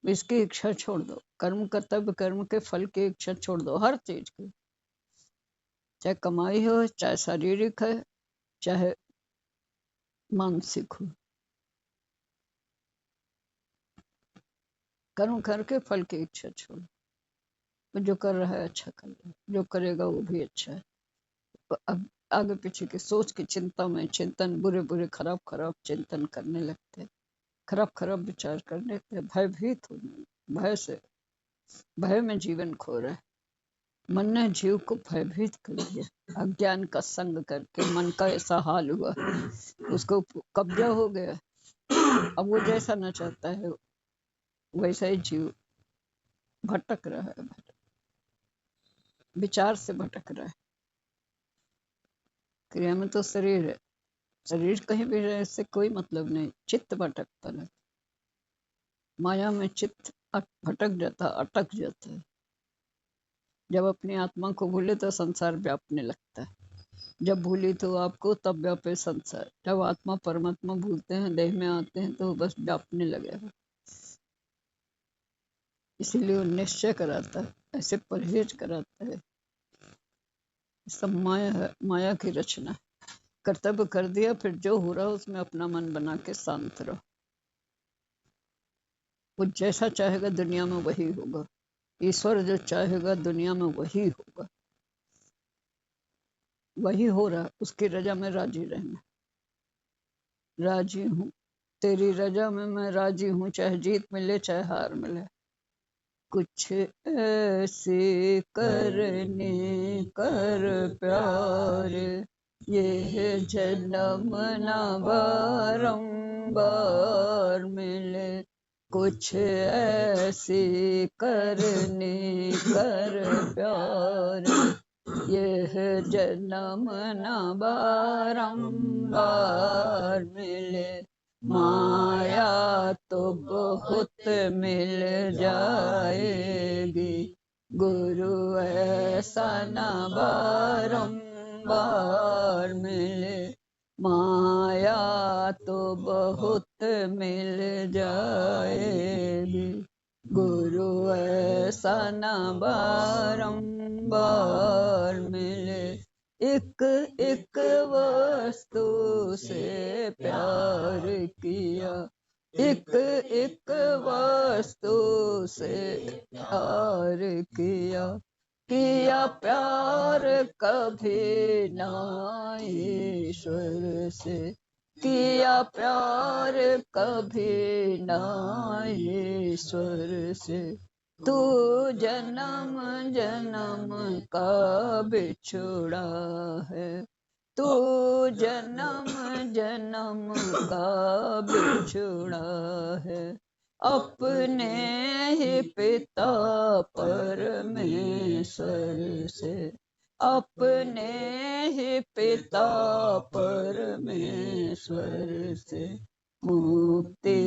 इसकी इच्छा छोड़ दो, कर्म कर्तव्य कर्म के फल की इच्छा छोड़ दो, हर चीज की, चाहे कमाई हो, चाहे शारीरिक है, चाहे मानसिक हो। कर्म करके फल की इच्छा छोड़ो। वो जो कर रहा है अच्छा कर रहा है, जो करेगा वो भी अच्छा है। अब आगे पीछे की सोच की चिंता में चिंतन, बुरे बुरे खराब खराब चिंतन करने लगते हैं, खराब खराब विचार करने लगते, भयभीत होने, भय से, भय में जीवन खो रहा है। मन ने जीव को भयभीत कर दिया, अज्ञान का संग करके मन का ऐसा हाल हुआ, उसको कब्जा हो गया। अब वो जैसा न चाहता है वैसा ही जीव भटक रहा है, विचार से भटक रहा है। क्रिया में तो शरीर है, शरीर कहीं भी रहे इससे कोई मतलब नहीं, चित्त भटकता है, माया में चित्त भटक जाता, अटक जाता है। जब अपनी आत्मा को भूले तो संसार व्यापने लगता है, जब भूली तो आपको तब व्यापे संसार। जब आत्मा परमात्मा भूलते हैं, देह में आते हैं तो बस व्यापने लगेगा। इसीलिए वो निश्चय कराता है, ऐसे परहेज कराता है। सब माया है, माया की रचना। कर्तव्य कर दिया, फिर जो हो रहा उसमें अपना मन बना के शांत रहो। वो जैसा चाहेगा दुनिया में वही होगा, ईश्वर जो चाहेगा दुनिया में वही होगा, वही हो रहा, उसकी रजा में राजी रहना। राजी हूँ, तेरी रजा में मैं राजी हूँ, चाहे जीत मिले चाहे हार मिले। कुछ ऐसे करने कर प्यार, ये जन्म न बारंबार मिले। कुछ ऐसे करने कर प्यार, यह जन्म न बारंबार मिले। माया तो बहुत मिल जाएगी, गुरु ऐसा न बारंबार मिले। माया तो बहुत मिल जाएगी, गुरु ऐसा न बारंबार मिले। एक एक वस्तु से प्यार किया, एक एक वस्तु से प्यार किया। किया प्यार कभी ना ईश्वर से, किया प्यार कभी ना ईश्वर से। तू जन्म जन्म का बिछुड़ा है, तू जन्म जन्म का बिछुड़ा है। अपने ही पिता परमेश्वर से, अपने ही पिता परमेश्वर से। मुक्ति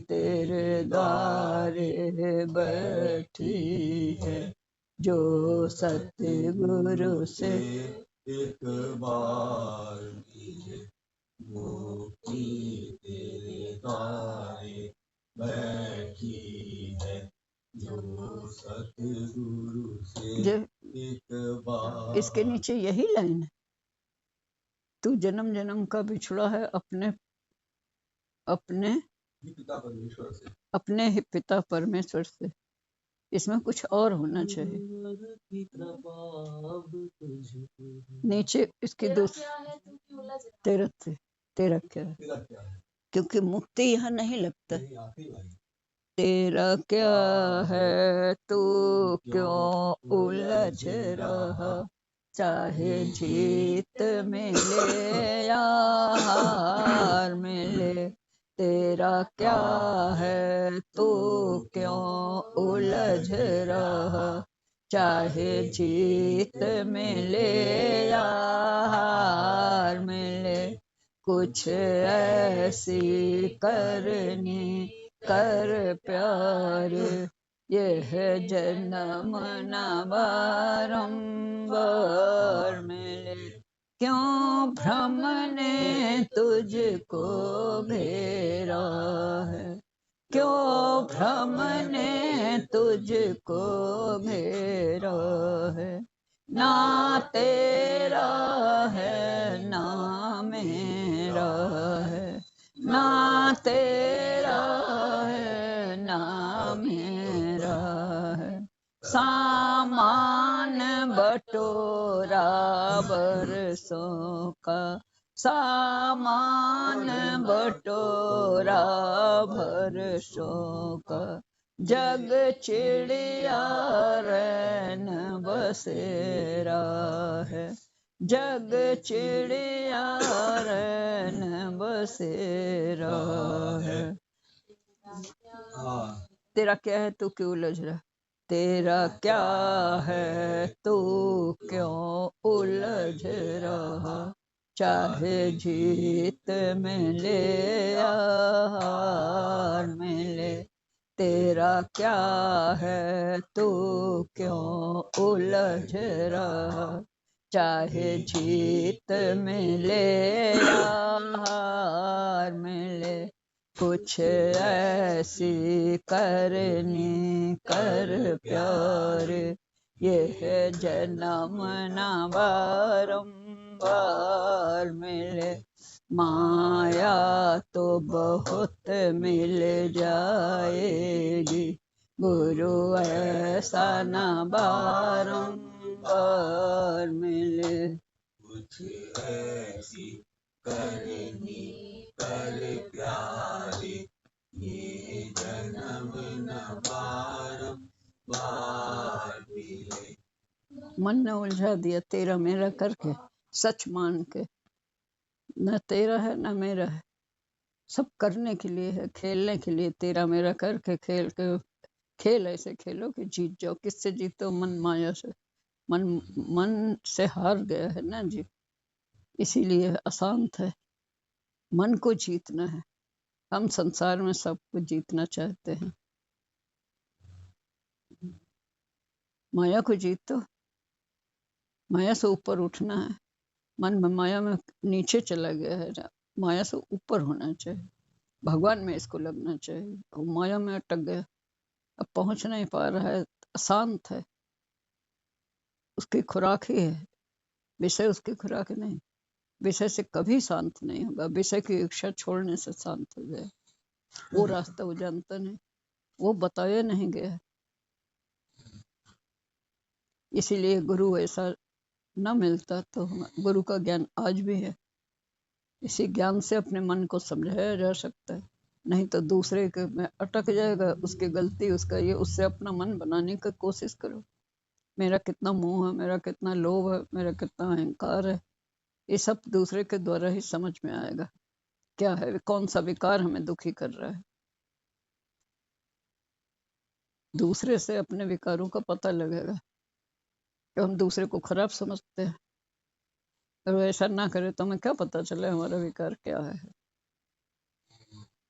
तेरे द्वारे बैठी है, जो सतगुरु से एक बार कीजिए। मुक्ति तेरे द्वारे बैठी है, जो सतगुरु से एक बार। इसके नीचे यही लाइन है, तू जन्म जन्म का बिछड़ा है अपने अपने अपने ही पिता परमेश्वर से। इसमें कुछ और होना चाहिए। नीचे इसकी तेरा तेरा क्या है, क्योंकि मुक्ति यहाँ नहीं लगता। तेरा क्या है तू क्यों उलझ रहा, चाहे जीत मिले या हार मिले। तेरा क्या है तू क्यों उलझ रहा, चाहे जीत मिले या हार मिले। कुछ ऐसी करनी कर प्यार, यह जन्म न बारंबार मिले। क्यों भ्रम ने तुझको घेरा है, क्यों भ्रम ने तुझको घेरा है। ना तेरा है ना मेरा है, ना तेरा है ना मेरा है। सामान बटोरा बरसों का, सामान बटोरा बरसों का। जग चिड़िया रैन बसेरा है, जग चिड़िया रैन बसेरा है। तेरा क्या है तू क्यों उलझ रहा, तेरा क्या है तू क्यों उलझ रहा। चाहे जीत मिले या हार मिले, तेरा क्या है तू क्यों उलझ रहा। चाहे जीत मिले या हार मिले, कुछ ऐसी करनी कर प्यार। ये है जन्म ना बारंबार मिले, माया तो बहुत मिल जाएगी। गुरु ऐसा न बारंबार मिले। कुछ ऐसी करनी कर प्यारे, ये जन्म न बारंबार मिले। मन ने उलझा दिया तेरा मेरा करके, सच मान के। न तेरा है न मेरा है, सब करने के लिए है, खेलने के लिए। तेरा मेरा करके खेल के, खेल ऐसे खेलो कि जीत जाओ। किससे जीतो, मन माया से। मन मन से हार गया है ना जी, इसीलिए अशांत है। मन को जीतना है। हम संसार में सबको जीतना चाहते हैं, माया को जीतो। माया से ऊपर उठना है। मन में माया में नीचे चला गया है, माया से ऊपर होना चाहिए, भगवान में इसको लगना चाहिए। वो माया में अटक गया, अब पहुंच नहीं पा रहा है, अशांत है। उसकी खुराक ही है विषय, उसकी खुराक नहीं। विषय से कभी शांत नहीं होगा। विषय की इच्छा छोड़ने से शांत हो जाए। वो रास्ता वो जानता नहीं, वो बताया नहीं गया। इसीलिए गुरु ऐसा न मिलता तो गुरु का ज्ञान आज भी है। इसी ज्ञान से अपने मन को समझाया जा सकता है, नहीं तो दूसरे के में अटक जाएगा। उसकी गलती उसका ये, उससे अपना मन बनाने की कोशिश करो। मेरा कितना मोह है, मेरा कितना लोभ है, मेरा कितना अहंकार है, ये सब दूसरे के द्वारा ही समझ में आएगा। क्या है, कौन सा विकार हमें दुखी कर रहा है। दूसरे से अपने विकारों का पता लगेगा कि हम दूसरे को खराब समझते हैं। अगर ऐसा ना करे तो हमें क्या पता चले हमारा विकार क्या है।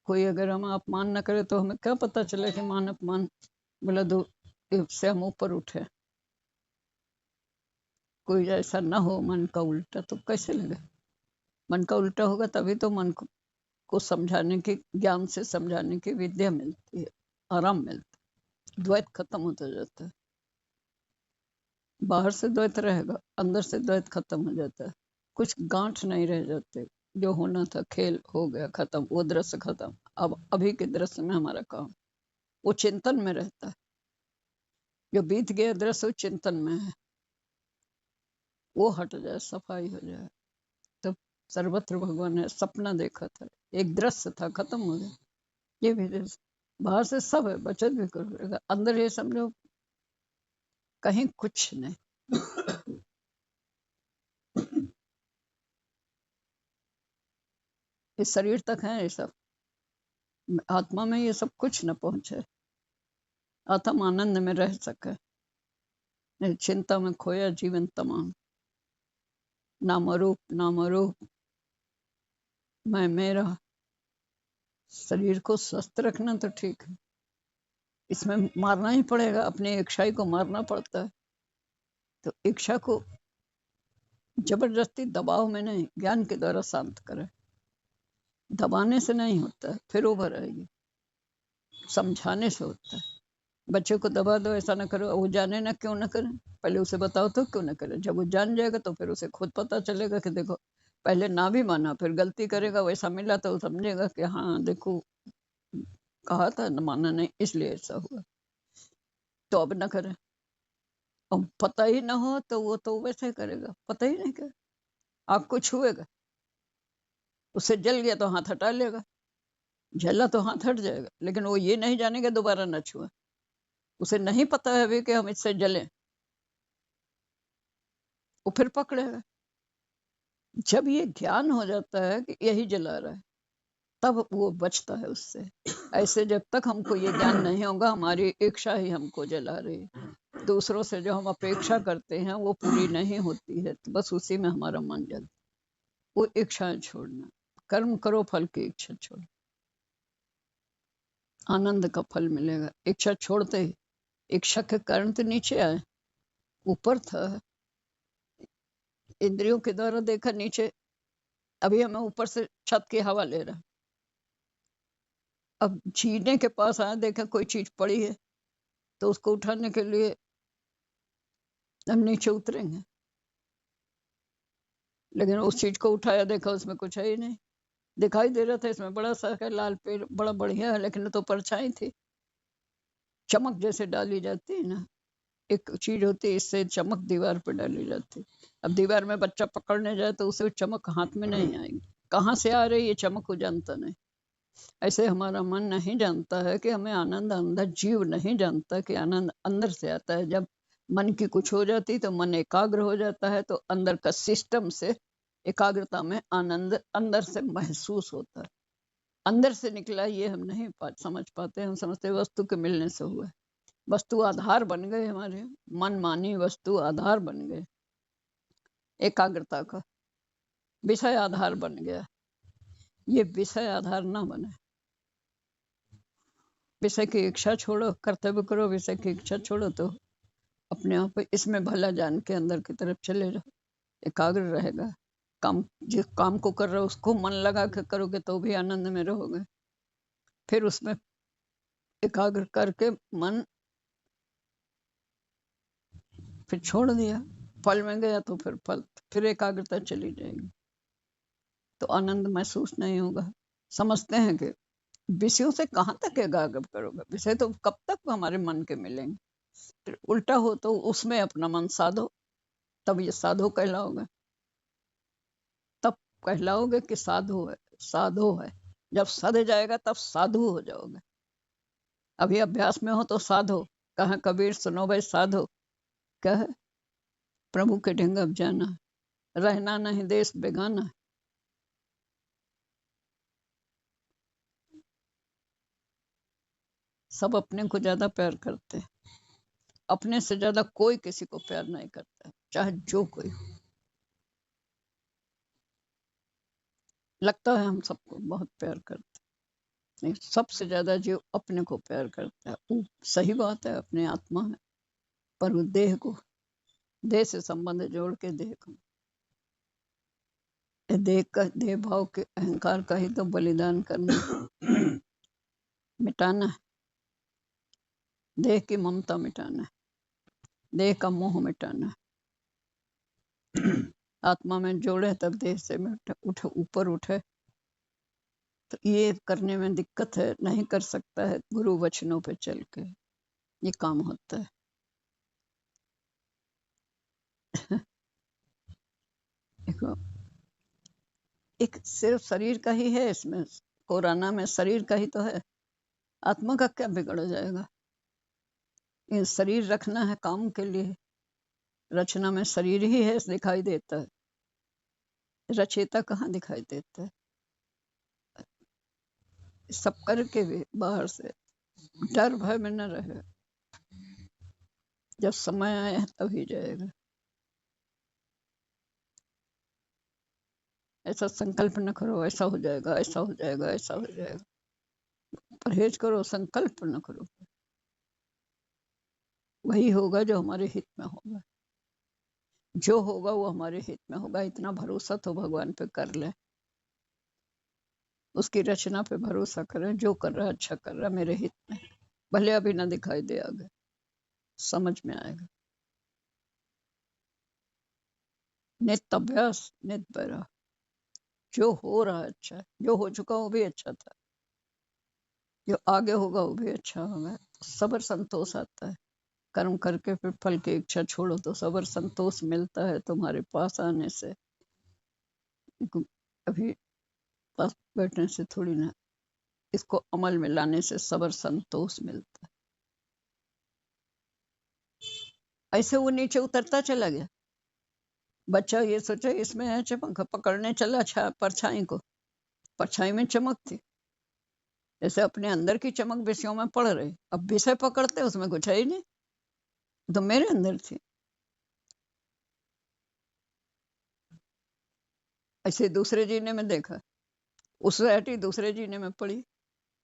कोई अगर हम अपमान न करे तो हमें क्या पता चले कि मान अपमान बोला दो से हम ऊपर उठे। कोई ऐसा ना हो मन का उल्टा, तो कैसे लगे। मन का उल्टा होगा तभी तो मन को समझाने की, ज्ञान से समझाने की विद्या मिलती है, आराम मिलता है, द्वैत खत्म होता जाता है। बाहर से द्वैत रहेगा, अंदर से द्वैत खत्म हो जाता है। कुछ गांठ नहीं रह जाते। जो होना था खेल हो गया, खत्म, वो दृश्य खत्म। अब अभी के दृश्य में हमारा काम, वो चिंतन में रहता है। जो बीत गया दृश्य वो चिंतन में है, वो हट जाए, सफाई हो जाए। तब सर्वत्र भगवान ने सपना देखा था, एक दृश्य था, खत्म हो गया। ये भी दृश्य बाहर से सब है, बचत भी करेगा, अंदर ये समझो कहीं कुछ नहीं। इस शरीर तक है ये सब, आत्मा में ये सब कुछ न पहुंचे, आत्म आनंद में रह सके। नहीं, चिंता में खोया जीवन तमाम। नामरूप नामरूप मैं मेरा। शरीर को स्वस्थ रखना तो ठीक है, इसमें मारना ही पड़ेगा, अपनी इच्छा को मारना पड़ता है। तो इच्छा को जबरदस्ती दबाव में नहीं, ज्ञान के द्वारा शांत करे। दबाने से नहीं होता है, फिर उभर आएगी। समझाने से होता है। बच्चे को दबा दो, ऐसा ना करो, वो जाने ना क्यों ना करें, पहले उसे बताओ तो क्यों ना करें। जब वो जान जाएगा तो फिर उसे खुद पता चलेगा कि देखो, पहले ना भी माना, फिर गलती करेगा, वैसा मिला तो वो समझेगा कि हाँ देखो, कहा था न, माना नहीं, इसलिए ऐसा हुआ, तो अब ना करें। अब पता ही ना हो तो वो तो वैसे करेगा, पता ही नहीं क्या, आग को छुएगा, उससे जल गया तो हाथ हटा लेगा, जला तो हाथ हट जाएगा, लेकिन वो ये नहीं जानेगा दोबारा ना छुए। उसे नहीं पता है अभी कि हम इससे जले, वो फिर पकड़ेगा। जब ये ज्ञान हो जाता है कि यही जला रहा है, तब वो बचता है उससे। ऐसे जब तक हमको ये ज्ञान नहीं होगा, हमारी इच्छा ही हमको जला रही है। दूसरों से जो हम अपेक्षा करते हैं वो पूरी नहीं होती है, तो बस उसी में हमारा मन जलता। वो इच्छाएं छोड़ना, कर्म करो, फल की इच्छा छोड़ो, आनंद का फल मिलेगा। इच्छा छोड़ते ही, इच्छा के कारण तो नीचे आए, ऊपर था, इंद्रियों के द्वारा देखा नीचे, अभी हमें ऊपर से छत की हवा ले रहा। अब जीने के पास आया, देखा कोई चीज पड़ी है, तो उसको उठाने के लिए हम नीचे उतरेंगे, लेकिन उस चीज को उठाया, देखा उसमें कुछ है ही नहीं। दिखाई दे रहा था इसमें बड़ा सा है, लाल पेड़ बड़ा बढ़िया है, लेकिन तो परछाई थी, चमक जैसे डाली जाती है ना, एक चीज होती है, इससे चमक दीवार पर डाली जाती। अब दीवार में बच्चा पकड़ने जाए तो उसे चमक हाथ में नहीं आएगी, कहाँ से आ रही है चमक, वो जानता नहीं। ऐसे हमारा मन नहीं जानता है कि हमें आनंद, अंदर जीव नहीं जानता कि आनंद अंदर से आता है। जब मन की कुछ हो जाती तो मन एकाग्र हो जाता है, तो अंदर का सिस्टम से एकाग्रता में आनंद अंदर से महसूस होता है। अंदर से निकला ये हम नहीं समझ पाते, हम समझते वस्तु के मिलने से हुआ। वस्तु आधार बन गए, हमारे मन मानी वस्तु आधार बन गए, एकाग्रता का विषय आधार बन गया। ये विषय आधार ना बने, विषय की इच्छा छोड़ो, कर्तव्य करो, विषय की इच्छा छोड़ो, तो अपने आप इसमें भला जान के अंदर की तरफ चले जाओ, एकाग्र रहेगा। काम, जिस काम को कर रहे हो उसको मन लगा के करोगे तो भी आनंद में रहोगे। फिर उसमें एकाग्र करके मन फिर छोड़ दिया, फल में गया तो फिर फल, फिर एकाग्रता चली जाएगी, तो आनंद महसूस नहीं होगा। समझते हैं कि विषयों से कहाँ तक एकाग्र करोगे, विषय तो कब तक हमारे मन के मिलेंगे। फिर उल्टा हो तो उसमें अपना मन साधो, तब ये साधु कहलाओगे, तब कहलाओगे कि साधु है, साधु है। जब सध जाएगा तब साधु हो जाओगे। अभी अभ्यास में हो तो साधो, कहा कबीर सुनो भाई साधो, क्या है, प्रभु के ढंग अब जाना, रहना नहीं देश बेगाना। सब अपने को ज्यादा प्यार करते हैं, अपने से ज्यादा कोई किसी को प्यार नहीं करता, चाहे जो कोई हो। लगता है हम सबको बहुत प्यार करते, नहीं, सबसे ज्यादा जो अपने को प्यार करता है वो सही बात है, अपने आत्मा है, पर वो देह को, देह से संबंध जोड़ के देह को, देह का, देह भाव के अहंकार का ही तो बलिदान करना, मिटाना है, देह की ममता मिटाना है, देह का मोह मिटाना है। आत्मा में जोड़े तब देह से उठे, ऊपर उठे। तो ये करने में दिक्कत है, नहीं कर सकता है गुरु वचनों पे चल के, ये काम होता है। देखो, एक सिर्फ शरीर का ही है इसमें, कोराना में शरीर का ही तो है, आत्मा का क्या बिगड़ जाएगा। ये शरीर रखना है काम के लिए, रचना में शरीर ही है दिखाई देता है, रचेता कहाँ दिखाई देता है। सब करके भी बाहर से डर भय में न रहे, जब समय आए तभी जाएगा। ऐसा संकल्प न करो ऐसा हो जाएगा, ऐसा हो जाएगा, ऐसा हो जाएगा। परहेज करो, संकल्प न करो, वही होगा जो हमारे हित में होगा, जो होगा वो हमारे हित में होगा। इतना भरोसा तो भगवान पे कर ले, उसकी रचना पे भरोसा करें, जो कर रहा है अच्छा कर रहा है मेरे हित में, भले अभी ना दिखाई दे, आगे समझ में आएगा। नित्य अभ्यास नित्य बरा, जो हो रहा है अच्छा है, जो हो चुका वो भी अच्छा था, जो आगे होगा वो भी अच्छा होगा। सबर संतोष आता है, कर्म करके फिर फल की इच्छा छोड़ो तो सबर संतोष मिलता है तुम्हारे पास आने से, अभी पास बैठने से थोड़ी ना, इसको अमल में लाने से सबर संतोष मिलता है। ऐसे वो नीचे उतरता चला गया। बच्चा ये सोचा इसमें है चमक, पकड़ने चला परछाई को, परछाई में चमक थी, जैसे अपने अंदर की चमक विषयों में पड़ रही, अब विषय पकड़ते उसमें कुछ है ही नहीं, तो मेरे अंदर थी। ऐसे दूसरे जीने में देखा, उस रहती दूसरे जीने में पड़ी,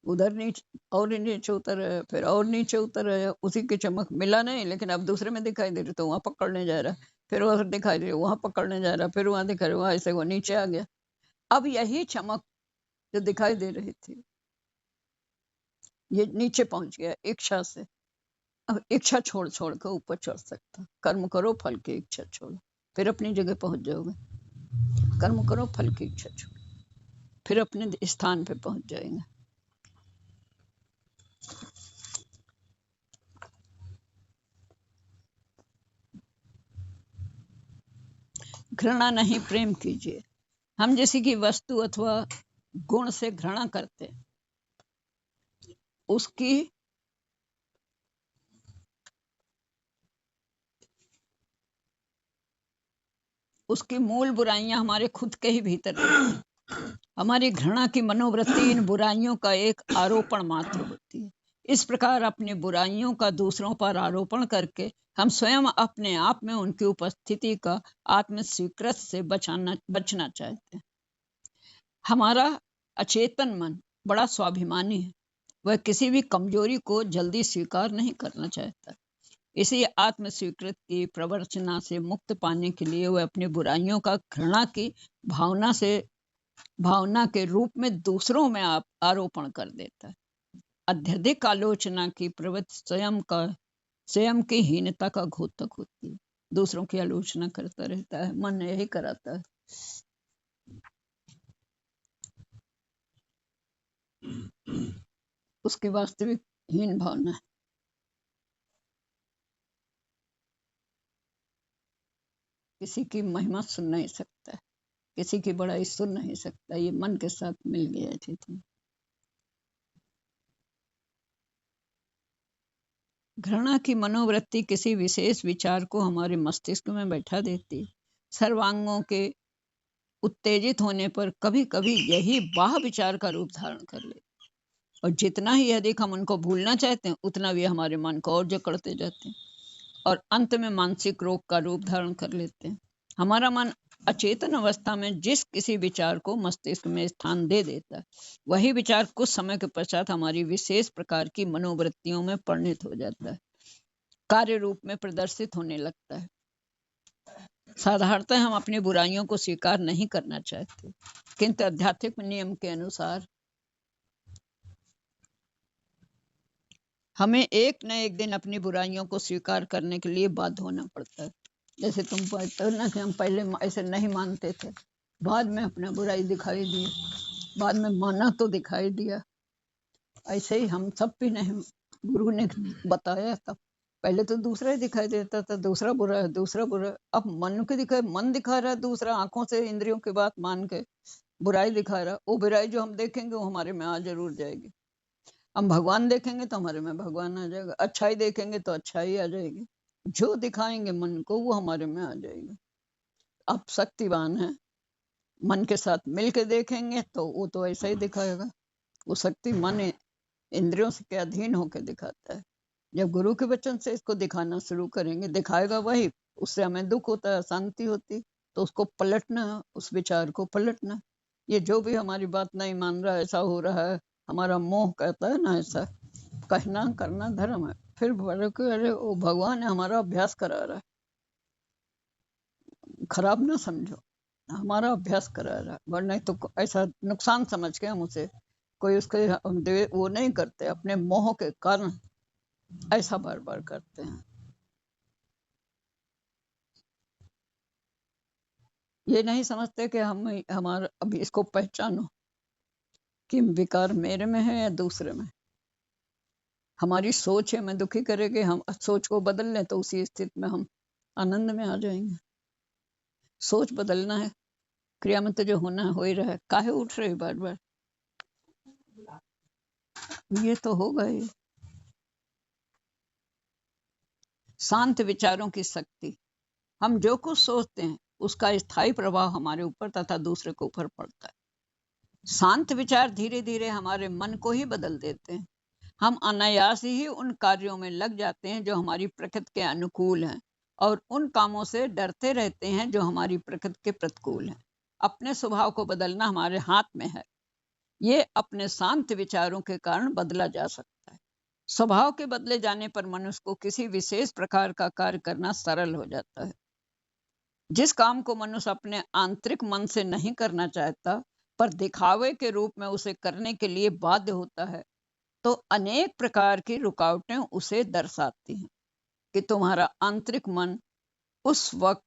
उधर नीचे और नीचे उतर है, फिर और नीचे उतर है, उसी की चमक मिला नहीं, लेकिन अब दूसरे में दिखाई दे रही, तो वहां पकड़ने जा रहा है, फिर वहां दिखाई दे रही, वहां पकड़ने जा रहा है, फिर वहां दिखा रही, वहां ऐसे वो नीचे आ गया। अब यही चमक जो दिखाई दे रही थी ये नीचे पहुंच गया इच्छा से। अब इच्छा छोड़ छोड़ कर ऊपर चढ़ सकता, कर्म करो फल की इच्छा छोड़ो, फिर अपनी जगह पहुंच जाओगे। कर्म करो फल की इच्छा छोड़ो, फिर अपने स्थान पे पहुंच जाएंगे। घृणा नहीं प्रेम कीजिए। हम जैसे कि वस्तु अथवा गुण से घृणा करते, उसकी मूल बुराइयां हमारे खुद के ही भीतर रहती हैं। हमारी घृणा की मनोवृत्ति इन बुराइयों का एक आरोपण मात्र होती है। इस प्रकार अपनी बुराइयों का दूसरों पर आरोपण करके हम स्वयं अपने आप में उनकी उपस्थिति का आत्म स्वीकृत से बचना चाहते हैं। हमारा अचेतन मन बड़ा स्वाभिमानी है, वह किसी भी कमजोरी को जल्दी स्वीकार नहीं करना चाहता। इसी आत्म स्वीकृत की प्रवचना से मुक्त पाने के लिए वह अपनी बुराइयों का घृणा की भावना के रूप में दूसरों में आरोपण कर देता है। अत्यधिक आलोचना की प्रवृत्ति स्वयं की हीनता का घोतक होती है। दूसरों की आलोचना करता रहता है, मन यही कराता है। उसकी वास्तविक हीन भावना है। किसी की महिमा सुन नहीं सकता, किसी की बड़ाई सुन नहीं सकता, ये मन के साथ मिल गया थी। घृणा की मनोवृत्ति किसी विशेष विचार को हमारे मस्तिष्क में बैठा देती है। सर्वांगों के उत्तेजित होने पर कभी कभी यही बाह विचार का रूप धारण कर लेते, और जितना ही अधिक हम उनको भूलना चाहते हैं उतना भी हमारे मन को और जकड़ते जाते हैं, और अंत में मानसिक रोग का रूप धारण कर लेते हैं। हमारा मन अचेतन अवस्था में जिस किसी विचार को मस्तिष्क में स्थान दे देता है, वही विचार कुछ समय के पश्चात हमारी विशेष प्रकार की मनोवृत्तियों में परिणत हो जाता है, कार्य रूप में प्रदर्शित होने लगता है। साधारणतः हम अपनी बुराइयों को स्वीकार नहीं करना चाहते, किंतु आध्यात्मिक नियम के अनुसार हमें एक न एक दिन अपनी बुराइयों को स्वीकार करने के लिए बाध्य होना पड़ता है। जैसे तुम कहते हो ना कि हम पहले ऐसे नहीं मानते थे, बाद में अपना बुराई दिखाई दी, बाद में माना तो दिखाई दिया। ऐसे ही हम सब भी नहीं, गुरु ने बताया तब पहले तो दूसरा ही दिखाई देता था, दूसरा बुरा है, दूसरा बुरा है। अब मन के दिखाए, मन दिखा रहा है दूसरा, आंखों से इंद्रियों की बात मान के बुराई दिखा रहा है। वो बुराई जो हम देखेंगे वो हमारे में आ जरूर जाएगी। हम भगवान देखेंगे तो हमारे में भगवान आ जाएगा, अच्छाई देखेंगे तो अच्छाई आ जाएगी, जो दिखाएंगे मन को वो हमारे में आ जाएगा। आप शक्तिवान है, मन के साथ मिल के देखेंगे तो वो तो ऐसा ही दिखाएगा। वो शक्ति मन इंद्रियों से के अधीन होकर दिखाता है। जब गुरु के वचन से इसको दिखाना शुरू करेंगे, दिखाएगा वही, उससे हमें दुख होता है, शांति होती, तो उसको पलटना, उस विचार को पलटना। ये जो भी हमारी बात नहीं मान रहा, ऐसा हो रहा है, हमारा मोह कहता है ना, ऐसा कहना करना धर्म है। फिर बोले कि अरे वो भगवान है, हमारा अभ्यास करा रहा है, खराब ना समझो। हमारा अभ्यास करा रहा है, वरना तो ऐसा नुकसान समझ के हम उसे कोई उसके वो नहीं करते, अपने मोह के कारण ऐसा बार बार करते हैं। ये नहीं समझते कि हम हमारा अभी इसको पहचानो कि विकार मेरे में है या दूसरे में। हमारी सोच है हमें दुखी करेगी, हम सोच को बदल लें तो उसी स्थिति में हम आनंद में आ जाएंगे। सोच बदलना है, क्रिया में तो जो होना है हो ही रहा है। काहे उठ रहे बार बार, ये तो होगा ही। शांत विचारों की शक्ति। हम जो कुछ सोचते हैं उसका स्थायी प्रभाव हमारे ऊपर तथा दूसरे के ऊपर पड़ता है। शांत विचार धीरे धीरे हमारे मन को ही बदल देते हैं। हम अनायास ही उन कार्यों में लग जाते हैं जो हमारी प्रकृति के अनुकूल हैं, और उन कामों से डरते रहते हैं जो हमारी प्रकृति के प्रतिकूल हैं। अपने स्वभाव को बदलना हमारे हाथ में है। ये अपने शांत विचारों के कारण बदला जा सकता है। स्वभाव के बदले जाने पर मनुष्य को किसी विशेष प्रकार का कार्य करना सरल हो जाता है। जिस काम को मनुष्य अपने आंतरिक मन से नहीं करना चाहता, पर दिखावे के रूप में उसे करने के लिए बाध्य होता है, तो अनेक प्रकार की रुकावटें उसे दर्शाती हैं कि तुम्हारा आंतरिक मन उस वक्त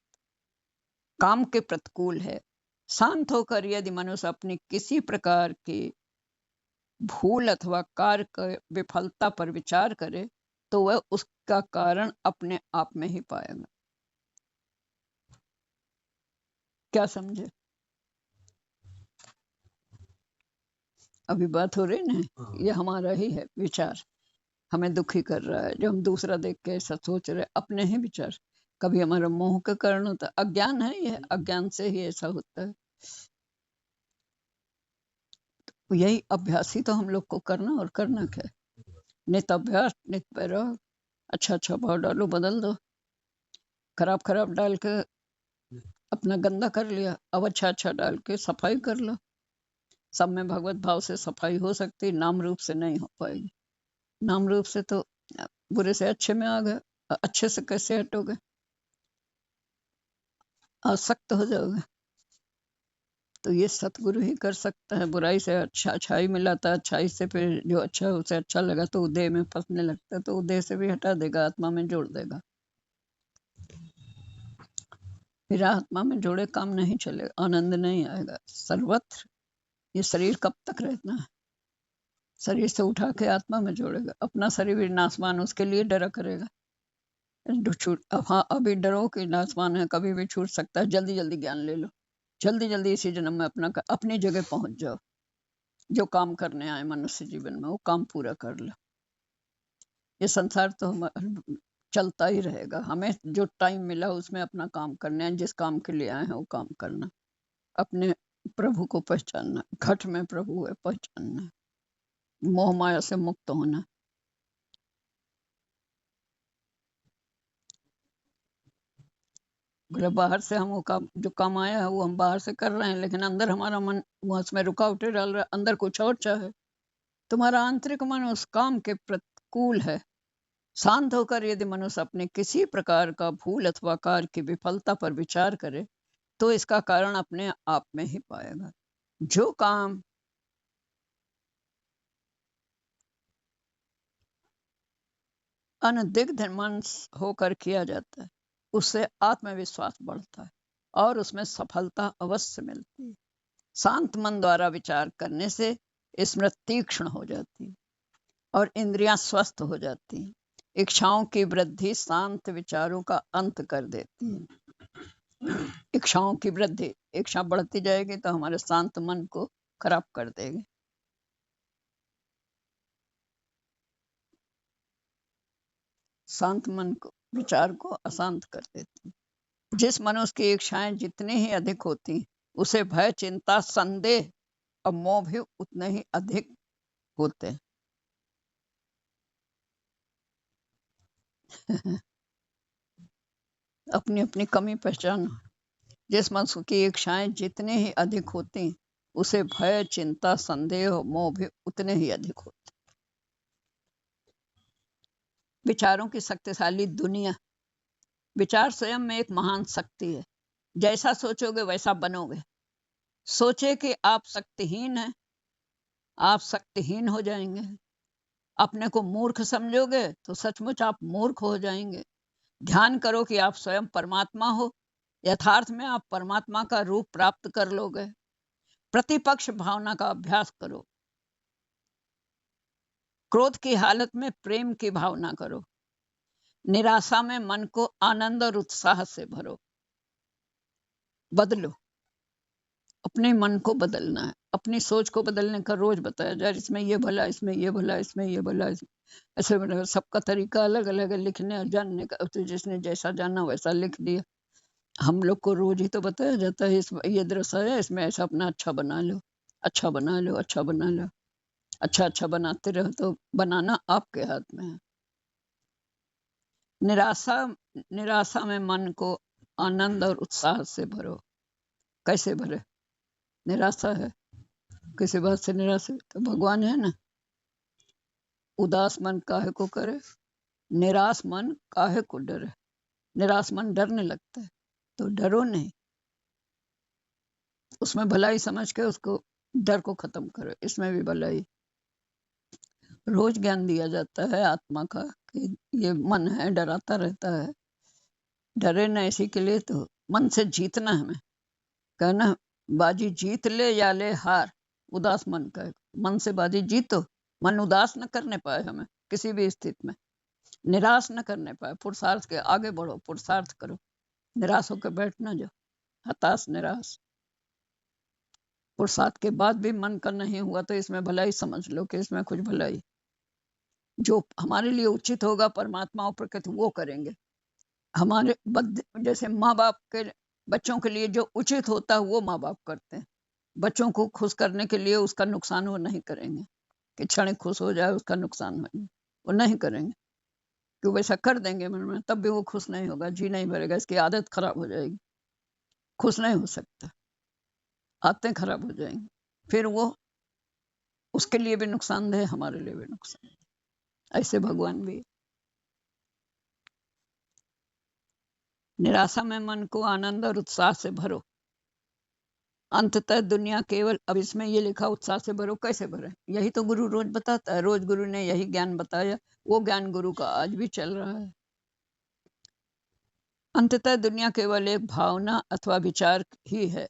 काम के प्रतिकूल है। शांत होकर यदि मनुष्य अपनी किसी प्रकार की भूल अथवा कार्य की विफलता पर विचार करे, तो वह उसका कारण अपने आप में ही पाएगा। क्या समझे? अभी बात हो रही ना, ये हमारा ही है विचार, हमें दुखी कर रहा है। जो हम दूसरा देख के ऐसा सोच रहे, अपने ही विचार। कभी हमारा मोह के कारण होता है, अज्ञान है, ये अज्ञान से ही ऐसा होता है। तो यही अभ्यास ही तो हम लोग को करना, और करना क्या है? नित अभ्यास नित वैराग। अच्छा अच्छा भाव डालो, बदल दो। खराब खराब डाल के अपना गंदा कर लिया, अब अच्छा अच्छा डाल के सफाई कर लो। सब में भगवत भाव से सफाई हो सकती, नाम रूप से नहीं हो पाएगी। नाम रूप से तो बुरे से अच्छे में आ गए, अच्छे से कैसे हटोगे? आसक्त हो जाओगे। तो ये सतगुरु ही कर सकता है। बुराई से अच्छा अच्छाई में लाता, अच्छाई से फिर जो अच्छा उसे अच्छा लगा तो वो देह में फंसने लगता है, तो वो देह से भी हटा देगा, आत्मा में जोड़ देगा। फिर आत्मा में जोड़े काम नहीं चलेगा, आनंद नहीं आएगा सर्वत्र। ये शरीर कब तक रहना है? शरीर से उठा के आत्मा में जोड़ेगा। अपना शरीर भी नासमान, उसके लिए डरा करेगा। हाँ, अभी डरो कि नासमान है, कभी भी छूट सकता है। जल्दी जल्दी ज्ञान ले लो, जल्दी जल्दी इसी जन्म में अपनी जगह पहुंच जाओ। जो काम करने आए मनुष्य जीवन में, वो काम पूरा कर लो। ये संसार तो चलता ही रहेगा। हमें जो टाइम मिला उसमें अपना काम करना है, जिस काम के लिए आए हैं वो काम करना, अपने प्रभु को पहचानना। घट में प्रभु है, पहचानना, मोह माया से मुक्त होना। अगर बाहर से हम वो काम, जो काम आया है वो हम बाहर से कर रहे हैं, लेकिन अंदर हमारा मन वो उसमें रुकावटें डाल रहा है, अंदर कुछ और चाहे। तुम्हारा आंतरिक मन उस काम के प्रतिकूल है। शांत होकर यदि मनुष्य अपने किसी प्रकार का भूल अथवा कार्य की विफलता पर विचार करे, तो इसका कारण अपने आप में ही पाएगा। जो काम अनदिग्ध मन होकर किया जाता है, उससे आत्मविश्वास बढ़ता है और उसमें सफलता अवश्य मिलती है। शांत मन द्वारा विचार करने से स्मृति तीक्ष्ण हो जाती है और इंद्रियां स्वस्थ हो जाती हैं। इच्छाओं की वृद्धि शांत विचारों का अंत कर देती है। इच्छाओं की वृद्धि, इच्छा बढ़ती जाएगी तो हमारे शांत मन को खराब कर देगी। शांत मन को, विचार को अशांत कर देती। जिस मनुष्य की इच्छाएं जितनी ही अधिक होती, उसे भय, चिंता, संदेह और मोह भी उतने ही अधिक होते हैं। अपनी अपनी कमी पहचानो। जिस मनुष्य की इच्छाएं जितनी ही अधिक होती, उसे भय, चिंता, संदेह और मोह भी उतने ही अधिक होते। विचारों की शक्तिशाली दुनिया। विचार स्वयं में एक महान शक्ति है। जैसा सोचोगे वैसा बनोगे। सोचे कि आप शक्तिहीन हैं, आप शक्तिहीन हो जाएंगे। अपने को मूर्ख समझोगे तो सचमुच आप मूर्ख हो जाएंगे। ध्यान करो कि आप स्वयं परमात्मा हो, यथार्थ में आप परमात्मा का रूप प्राप्त कर लोगे। प्रतिपक्ष भावना का अभ्यास करो। क्रोध की हालत में प्रेम की भावना करो। निराशा में मन को आनंद और उत्साह से भरो। बदलो, अपने मन को बदलना है, अपनी सोच को बदलने का रोज बताया जाए। इसमें ये भला, इसमें ये भला, इसमें ये भला, ऐसे बना। सबका तरीका अलग अलग है लिखने और जानने का, तो जिसने जैसा जाना वैसा लिख दिया। हम लोग को रोज ही तो बताया जाता है, इस ये दृश्य है, इसमें ऐसा अपना अच्छा बना लो, अच्छा बना लो, अच्छा बना लो। अच्छा अच्छा बनाते रहो तो बनाना आपके हाथ में है। निराशा में मन को आनंद और उत्साह से भरो। कैसे भरे? निराशा है, किसी बात से निराश है तो भगवान है ना। उदास मन काहे को करे, निराश मन काहे को डरे। निराश मन डरने लगता है तो डरो नहीं, उसमें भलाई समझ के उसको डर को खत्म करो। इसमें भी भलाई। रोज ज्ञान दिया जाता है आत्मा का कि ये मन है डराता रहता है, डरे न। इसी के लिए तो मन से जीतना है। हमें कहना बाजी जीत ले या ले हार, उदास मन का। मन से बाजी जीतो, मन उदास न करने पाए हमें किसी भी स्थिति में, निराश न करने पाए। पुरुषार्थ के आगे बढ़ो, पुरुषार्थ करो, निराश होकर बैठ न जाओ, हताश निराश। पुरुषार्थ के बाद भी मन का नहीं हुआ तो इसमें भलाई समझ लो कि इसमें कुछ भलाई। जो हमारे लिए उचित होगा परमात्मा और प्रकृति वो करेंगे। हमारे जैसे माँ बाप के बच्चों के लिए जो उचित होता है वो माँ बाप करते हैं। बच्चों को खुश करने के लिए उसका नुकसान वो नहीं करेंगे कि क्षण खुश हो जाए उसका नुकसान हो, वो नहीं करेंगे। कि वैसा कर देंगे मन में तब भी वो खुश नहीं होगा, जी नहीं भरेगा, इसकी आदत खराब हो जाएगी, खुश नहीं हो सकता, आदतें खराब हो जाएंगी। फिर वो उसके लिए भी नुकसानदेह, हमारे लिए भी नुकसान। ऐसे भगवान भी। निराशा में मन को आनंद और उत्साह से भरो। अंततः दुनिया केवल, अब इसमें ये लिखा उत्साह से भरो, कैसे भरे? यही तो गुरु रोज बताता है, रोज गुरु ने यही ज्ञान बताया, वो ज्ञान गुरु का आज भी चल रहा है। अंततः दुनिया केवल एक भावना अथवा विचार ही है।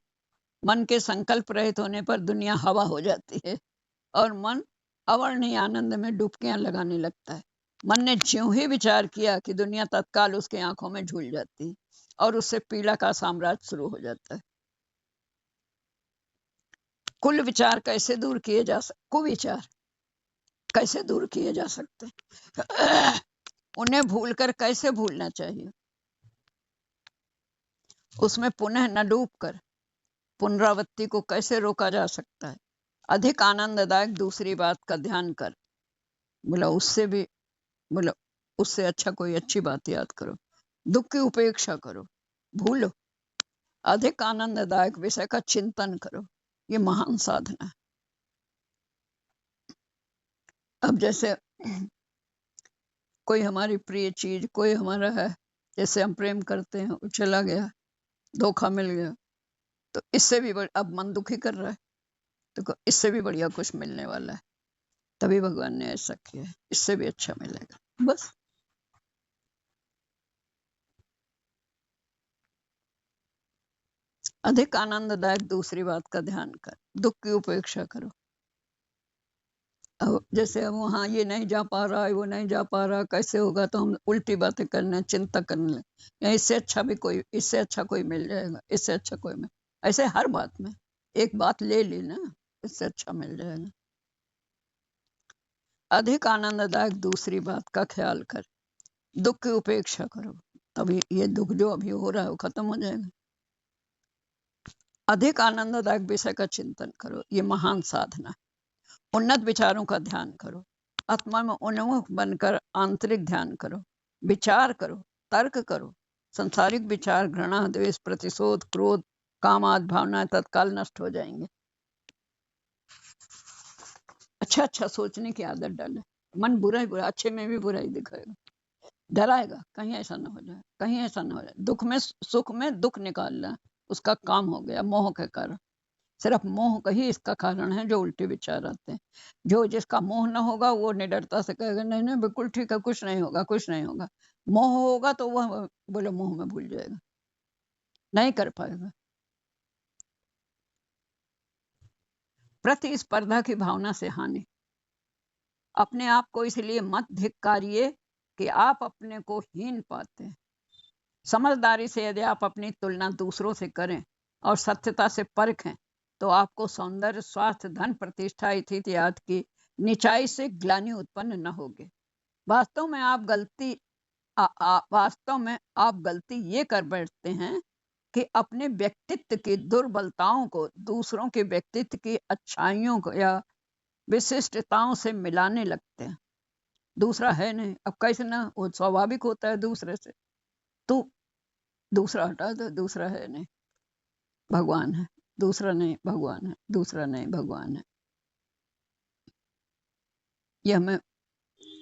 मन के संकल्प रहित होने पर दुनिया हवा हो जाती है और मन अवर्णीय आनंद में डुबकियां लगाने लगता है। मन ने ज्यों ही विचार किया कि दुनिया तत्काल उसके आंखों में झूल जाती और उससे पीड़ा का साम्राज्य शुरू हो जाता है। कुल विचार कैसे दूर किए जा सकते, कुविचार कैसे दूर किए जा सकते, उन्हें भूलकर कैसे भूलना चाहिए, उसमें पुनः न डूबकर पुनरावृत्ति को कैसे रोका जा सकता है। अधिक आनंददायक दूसरी बात का ध्यान कर। बोला उससे अच्छा कोई अच्छी बात याद करो। दुख की उपेक्षा करो, भूलो। अधिक आनंददायक विषय का चिंतन करो, ये महान साधना है। अब जैसे कोई हमारी प्रिय चीज, कोई हमारा है, जैसे हम प्रेम करते हैं, वो चला गया, धोखा मिल गया, तो इससे भी अब मन दुखी कर रहा है, तो इससे भी बढ़िया कुछ मिलने वाला है, तभी भगवान ने ऐसा किया है, इससे भी अच्छा मिलेगा। बस अधिक आनंददायक दूसरी बात का ध्यान कर, दुख की उपेक्षा करो। अब जैसे अब वहां ये नहीं जा पा रहा है, वो नहीं जा पा रहा, कैसे होगा, तो हम उल्टी बातें करने, चिंता करने लगे, इससे अच्छा भी कोई, इससे अच्छा कोई मिल जाएगा, इससे अच्छा कोई मिल, ऐसे हर बात में एक बात ले ली ना, इससे अच्छा मिल जाएगा। अधिक आनंददायक दूसरी बात का ख्याल कर, दुख की उपेक्षा करो, तभी ये दुख जो अभी हो रहा है वो खत्म हो जाएगा। अधिक आनंददायक विषय का चिंतन करो, ये महान साधना। उन्नत विचारों का ध्यान करो, आत्मा में उन्मुख बनकर आंतरिक ध्यान करो, विचार करो, तर्क करो। संसारिक विचार, घृणा, द्वेष, प्रतिशोध, क्रोध, काम आदि भावनाएं तत्काल नष्ट हो जाएंगे। अच्छा अच्छा सोचने की आदत डाले। मन बुरा ही बुरा, अच्छे में भी बुरा ही दिखाएगा, डराएगा, कहीं ऐसा ना हो जाए, कहीं ऐसा ना हो जाए। दुख में सुख में दुख निकालना, उसका काम हो गया मोह के कारण। सिर्फ मोह का ही इसका कारण है जो उल्टे विचार आते हैं। जो जिसका मोह न होगा वो निडरता से कहेगा नहीं नहीं बिल्कुल ठीक है, कुछ नहीं होगा, कुछ नहीं होगा। मोह होगा तो वह बोले मोह में भूल जाएगा, नहीं कर पाएगा। प्रतिस्पर्धा की भावना से हानि। अपने आप को इसलिए मत धिक्कारिए कि आप अपने को हीन पाते हैं। समझदारी से यदि आप अपनी तुलना दूसरों से करें और सत्यता से परखें तो आपको सौंदर्य, स्वास्थ्य, धन, प्रतिष्ठा इत्यादि की निचाई से ग्लानि उत्पन्न न होगी। वास्तव में आप गलती ये कर बैठते हैं कि अपने व्यक्तित्व की दुर्बलताओं को दूसरों के व्यक्तित्व की अच्छाइयों को या विशिष्टताओं से मिलाने लगते हैं। दूसरा है नहीं, अब कैसे ना, वो स्वाभाविक होता है दूसरे से, तो दूसरा हटा दो, दूसरा है नहीं भगवान है, दूसरा नहीं भगवान है, दूसरा नहीं भगवान है। ये हमें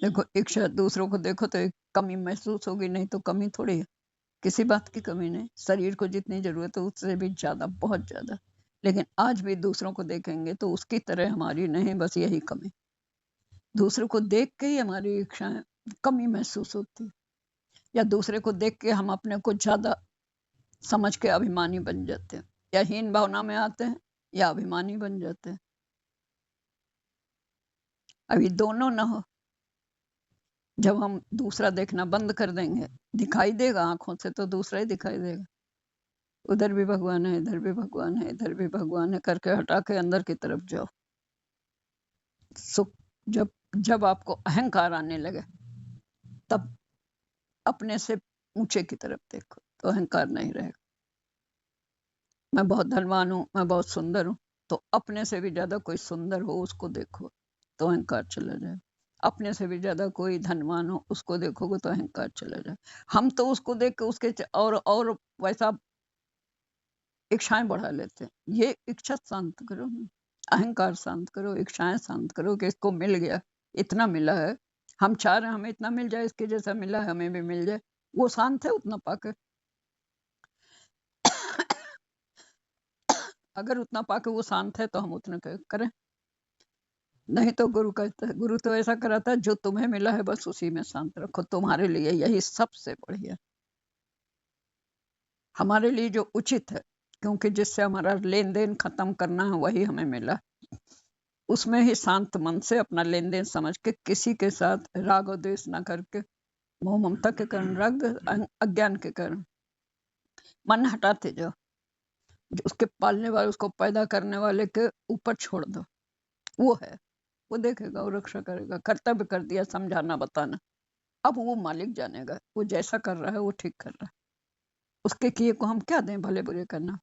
देखो, इच्छा दूसरों को देखो तो एक कमी महसूस होगी, नहीं तो कमी थोड़ी है, किसी बात की कमी नहीं। शरीर को जितनी जरूरत है उससे भी ज्यादा, बहुत ज्यादा। लेकिन आज भी दूसरों को देखेंगे तो उसकी तरह हमारी नहीं, बस यही कमी। दूसरों को देख के ही हमारी इच्छाएं कमी महसूस होती है, या दूसरे को देख के हम अपने को ज्यादा समझ के अभिमानी बन जाते हैं, या हीन भावना में आते हैं या अभिमानी बन जाते हैं। अभी दोनों ना हो, जब हम दूसरा देखना बंद कर देंगे, दिखाई देगा आंखों से तो दूसरा ही दिखाई देगा, उधर भी भगवान है, इधर भी भगवान है, इधर भी भगवान है करके हटा के अंदर की तरफ जाओ। सुख जब जब आपको अहंकार आने लगे तब अपने से ऊंचे की तरफ देखो तो अहंकार नहीं रहेगा। मैं बहुत धनवान हूँ, मैं बहुत सुंदर हूँ, तो अपने से भी ज्यादा कोई सुंदर हो उसको देखो तो अहंकार चला जाए। अपने से भी ज्यादा कोई धनवान हो उसको देखोगे तो अहंकार चला जाए। हम तो उसको देख के उसके और वैसा इच्छाएं बढ़ा लेते हैं। ये इच्छा शांत करो, अहंकार शांत करो, इच्छाएं शांत करो कि इसको मिल गया, इतना मिला है, हम चाह रहे हैं हमें इतना मिल जाए, इसके जैसा मिला है हमें भी मिल जाए, वो शांत है उतना पाके। अगर उतना पाके वो शांत है तो हम उतना करें, नहीं तो गुरु कहता है, गुरु तो ऐसा कराता है जो तुम्हें मिला है बस उसी में शांत रखो, तुम्हारे लिए यही सबसे बढ़िया, हमारे लिए जो उचित है, क्योंकि जिससे हमारा लेन देन खत्म करना है वही हमें मिला। उसमें ही शांत मन से अपना लेन देन समझ के, किसी के साथ राग और द्वेष न करके, मोह ममता के कारण, राग अज्ञान के कारण मन हटाते जाओ, जो उसके पालने वाले, उसको पैदा करने वाले के ऊपर छोड़ दो। वो है, वो देखेगा, वो रक्षा करेगा। कर्तव्य कर दिया, समझाना बताना, अब वो मालिक जानेगा, वो जैसा कर रहा है वो ठीक कर रहा है। उसके किए को हम क्या दें, भले बुरे करना,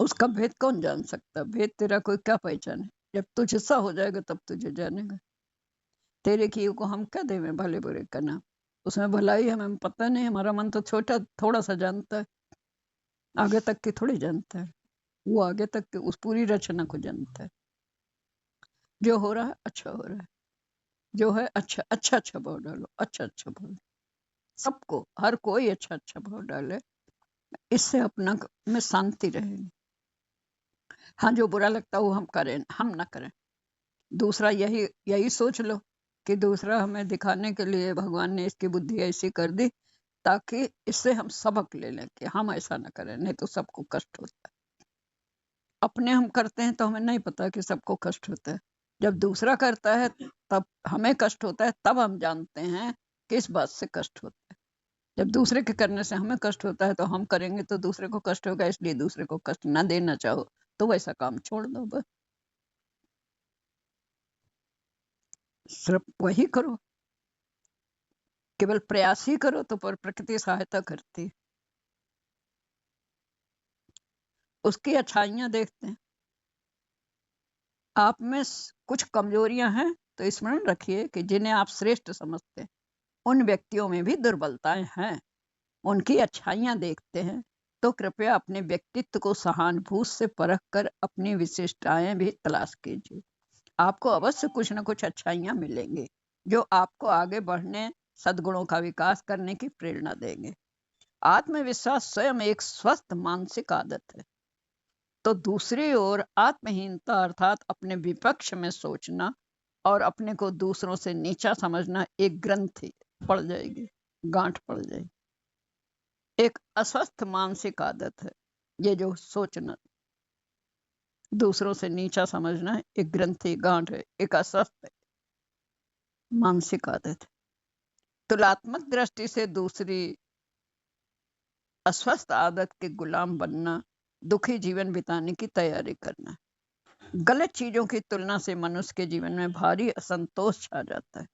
उसका भेद कौन जान सकता? भेद तेरा कोई क्या पहचाने, जब तुझसा हो जाएगा तब तुझे जानेगा। तेरे किए को हम क्या दें भले बुरे करना, उसमें भलाई हमें पता नहीं, हमारा मन तो छोटा थोड़ा सा जानता है, आगे तक की थोड़ी जानता है, वो आगे तक की उस पूरी रचना को जानता है। जो हो रहा है अच्छा हो रहा है, जो है अच्छा अच्छा अच्छा भाव डालो, अच्छा अच्छा भाव, सबको, हर कोई अच्छा अच्छा भाव डाले, इससे अपना में शांति रहेगी। हाँ, जो बुरा लगता है वो हम करें, हम ना करें। दूसरा यही यही सोच लो कि दूसरा हमें दिखाने के लिए भगवान ने इसकी बुद्धि ऐसी कर दी ताकि इससे हम सबक ले लें कि हम ऐसा ना करें, नहीं तो सबको कष्ट होता है। अपने हम करते हैं तो हमें नहीं पता कि सबको कष्ट होता है, जब दूसरा करता है तब हमें कष्ट होता है, तब हम जानते हैं कि इस बात से कष्ट होता है। जब दूसरे के करने से हमें कष्ट होता है तो हम करेंगे तो दूसरे को कष्ट होगा, इसलिए दूसरे को कष्ट ना देना चाहो तो वैसा काम छोड़ दो, बस सिर्फ वही करो, केवल प्रयास ही करो तो पर प्रकृति सहायता करती है। उसकी अच्छाइयां देखते हैं। आप में कुछ कमजोरियां हैं तो स्मरण रखिए कि जिन्हें आप श्रेष्ठ समझते हैं उन व्यक्तियों में भी दुर्बलताएं हैं। उनकी अच्छाइयां देखते हैं तो कृपया अपने व्यक्तित्व को सहानुभूति से परख कर अपनी विशिष्टताएं भी तलाश कीजिए। आपको अवश्य कुछ न कुछ अच्छाइयां मिलेंगी जो आपको आगे बढ़ने, सद्गुणों का विकास करने की प्रेरणा देंगे। आत्मविश्वास स्वयं एक स्वस्थ मानसिक आदत है, तो दूसरी ओर आत्महीनता अर्थात अपने विपक्ष में सोचना और अपने को दूसरों से नीचा समझना एक ग्रंथि पड़ जाएगी, गांठ पड़ जाएगी। एक अस्वस्थ मानसिक आदत है ये, जो सोचना, दूसरों से नीचा समझना एक ग्रंथि, गांठ है, एक अस्वस्थ मानसिक आदत है। तुलनात्मक दृष्टि से दूसरी अस्वस्थ आदत के गुलाम बनना, दुखी जीवन बिताने की तैयारी करना। गलत चीजों की तुलना से मनुष्य के जीवन में भारी असंतोष छा जाता है।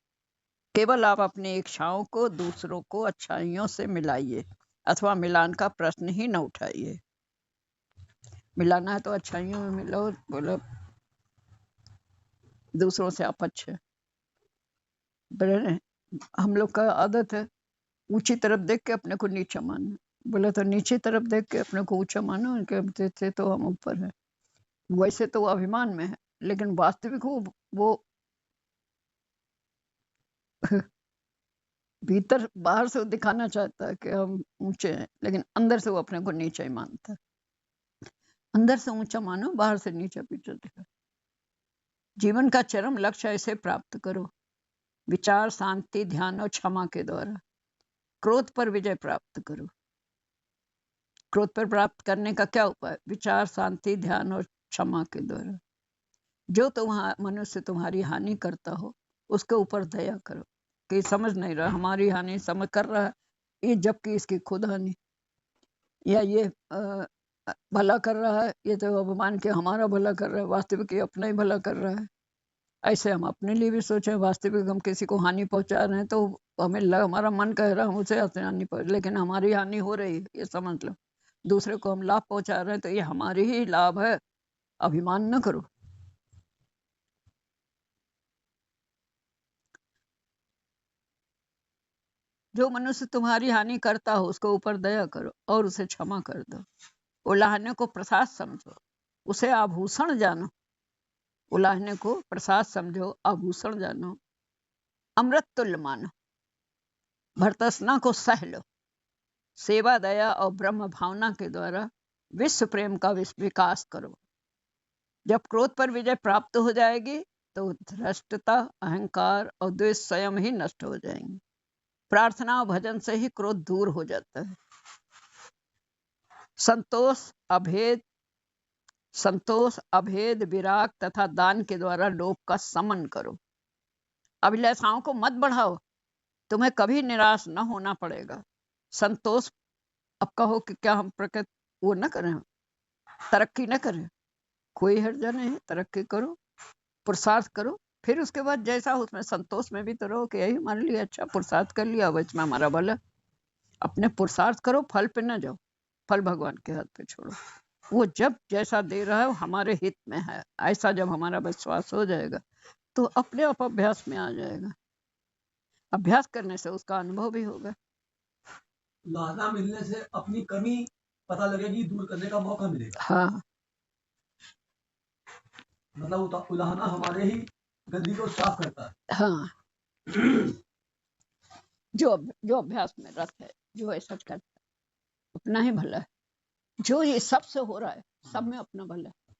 केवल आप अपनी इच्छाओं को दूसरों को अच्छाइयों से मिलाइए, अथवा मिलान का प्रश्न ही न उठाइए। मिलाना है तो अच्छाइयों में मिलो, बोलो दूसरों से आप अच्छे। हम लोग का आदत है ऊंची तरफ देख के अपने को नीचा मानना, बोले तो नीचे तरफ देख के अपने को ऊंचा मानो, उनके से तो हम ऊपर है। वैसे तो वो अभिमान में है, लेकिन वास्तविक वो भीतर बाहर से वो दिखाना चाहता है कि हम ऊंचे हैं, लेकिन अंदर से वो अपने को नीचा ही मानता है। अंदर से ऊंचा मानो, बाहर से नीचा पीछे दिखा। जीवन का चरम लक्ष्य ऐसे प्राप्त करो, विचार, शांति, ध्यान और क्षमा के द्वारा। क्रोध पर विजय प्राप्त करो। क्रोध पर प्राप्त करने का क्या उपाय? विचार, शांति, ध्यान और क्षमा के द्वारा। जो मनुष्य तुम्हारी हानि करता हो उसके ऊपर दया करो, कि समझ नहीं रहा हमारी हानि समझ कर रहा है ये, जबकि इसकी खुद हानि, या ये भला कर रहा है, ये तो अभिमान के हमारा भला कर रहा है, वास्तविक ये अपना ही भला कर रहा है। ऐसे हम अपने लिए भी सोचें, वास्तविक हम किसी को हानि पहुंचा रहे हैं तो हमें हमारा मन कह रहा है हम उसे हानि पहुंच, लेकिन हमारी हानि हो रही है, ये समझ लो। दूसरे को हम लाभ पहुंचा रहे हैं तो ये हमारी ही लाभ है, अभिमान न करो। जो मनुष्य तुम्हारी हानि करता हो उसके ऊपर दया करो और उसे क्षमा कर दो। उलाहने को प्रसाद समझो, उसे आभूषण जानो। उलाहने को प्रसाद समझो, आभूषण जानो। अमृत तुल्य मानो, भर्त्सना को सह लो। सेवा, दया और ब्रह्म भावना के द्वारा विश्व प्रेम का विकास करो। जब क्रोध पर विजय प्राप्त हो जाएगी तो धृष्टता, अहंकार और द्वेष स्वयं ही नष्ट हो जाएंगे। प्रार्थना और भजन से ही क्रोध दूर हो जाता है। संतोष, अभेद, विराग तथा दान के द्वारा लोभ का समन करो। अभिलाषाओं को मत बढ़ाओ, तुम्हें कभी निराश न होना पड़ेगा। संतोष, अब कहो कि क्या हम प्रकृति वो न करें, तरक्की न करें, कोई हर्जा नहीं, तरक्की करो, पुरुषार्थ करो, फिर उसके बाद जैसा उसमें संतोष में भी तो रहो कि यही हमारे लिए अच्छा, पुरुषार्थ कर लिया, अब इसमें हमारा भला। अपने पुरुषार्थ करो, फल पे न जाओ, फल भगवान के हाथ पे छोड़ो। वो जब जैसा दे रहा है वो हमारे हित में है, ऐसा जब हमारा विश्वास हो जाएगा तो अपने आप अभ्यास में आ जाएगा। अभ्यास करने से उसका अनुभव भी होगा। उलाहना मिलने से अपनी कमी पता लगेगी, दूर करने का मौका मिलेगा। हाँ, मतलब उलाहना हमारे ही गंदगी को साफ करता है। हाँ। जो अभ्यास में रत है, जो ऐसा करता है, अपना ही भला है। जो ये सबसे हो रहा है, सब में अपना भला है।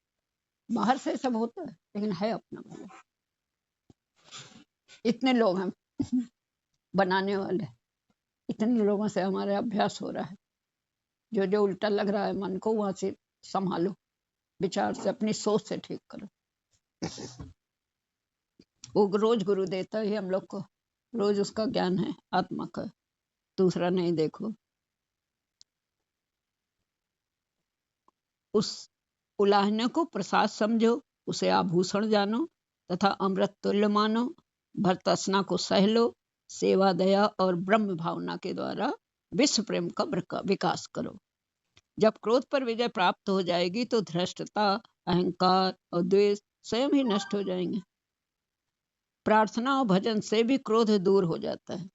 बाहर से सब होता है लेकिन है अपना भला। इतने लोग हैं बनाने वाले, इतने लोगों से हमारे अभ्यास हो रहा है। जो जो उल्टा लग रहा है मन को, वहां से संभालो, विचार से, अपनी सोच से ठीक करो। वो रोज गुरु देता है हम लोग को, रोज उसका ज्ञान है आत्मा का, दूसरा नहीं देखो। उस उलाहने को प्रसाद समझो, उसे आभूषण जानो तथा अमृत तुल्य मानो। भर्त्सना को सह लो, सेवा, दया और ब्रह्म भावना के द्वारा विश्व प्रेम का विकास करो। जब क्रोध पर विजय प्राप्त हो जाएगी तो धृष्टता, अहंकार और द्वेष स्वयं ही नष्ट हो जाएंगे। प्रार्थना और भजन से भी क्रोध दूर हो जाता है।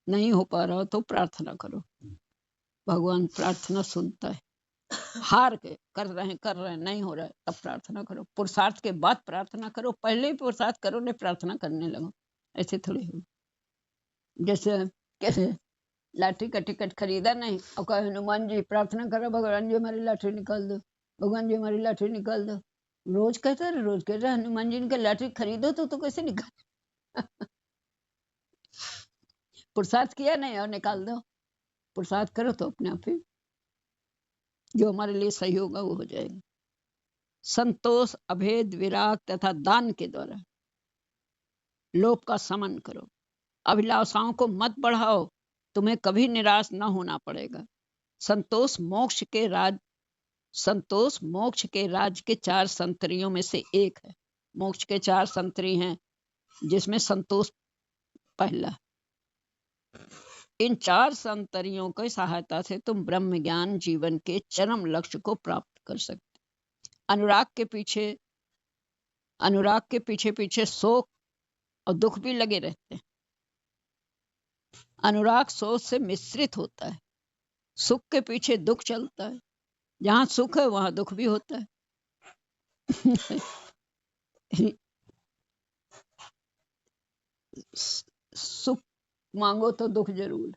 नहीं हो पा रहा तो प्रार्थना करो, भगवान प्रार्थना सुनता है। हार के कर रहे हैं नहीं हो रहा है, तब प्रार्थना करो। पुरुषार्थ के बाद प्रार्थना करो, पहले ही पुरुषार्थ करो ने प्रार्थना करने लगो, ऐसे थोड़ी हो। जैसे कैसे लॉटरी का टिकट खरीदा नहीं और कहे हनुमान जी प्रार्थना करो भगवान जी हमारी लॉटरी निकाल दो, भगवान जी हमारी लॉटरी निकाल दो। रोज कहता रहे, रोज कहता हनुमान जी की लॉटरी खरीदो तो कैसे निकाल पुरुषार्थ किया नहीं और निकाल दो। पुरुषार्थ करो तो अपने आप ही जो हमारे लिए सही होगा वो हो जाएगा। संतोष, अभेद, विराग तथा दान के द्वारा लोभ का शमन करो। अभिलाषाओं को मत बढ़ाओ, तुम्हें कभी निराश न होना पड़ेगा। संतोष मोक्ष के राज के 4 संतरियों में से एक है। मोक्ष के 4 संतरी हैं जिसमें संतोष पहला। इन 4 संतरियों की सहायता से तुम ब्रह्म ज्ञान जीवन के चरम लक्ष्य को प्राप्त कर सकते। अनुराग के पीछे शोक और दुख भी लगे रहते हैं। अनुराग सोच से मिश्रित होता है। सुख के पीछे दुख चलता है। जहाँ सुख है वहां दुख भी होता है। सुख मांगो तो दुख जरूर।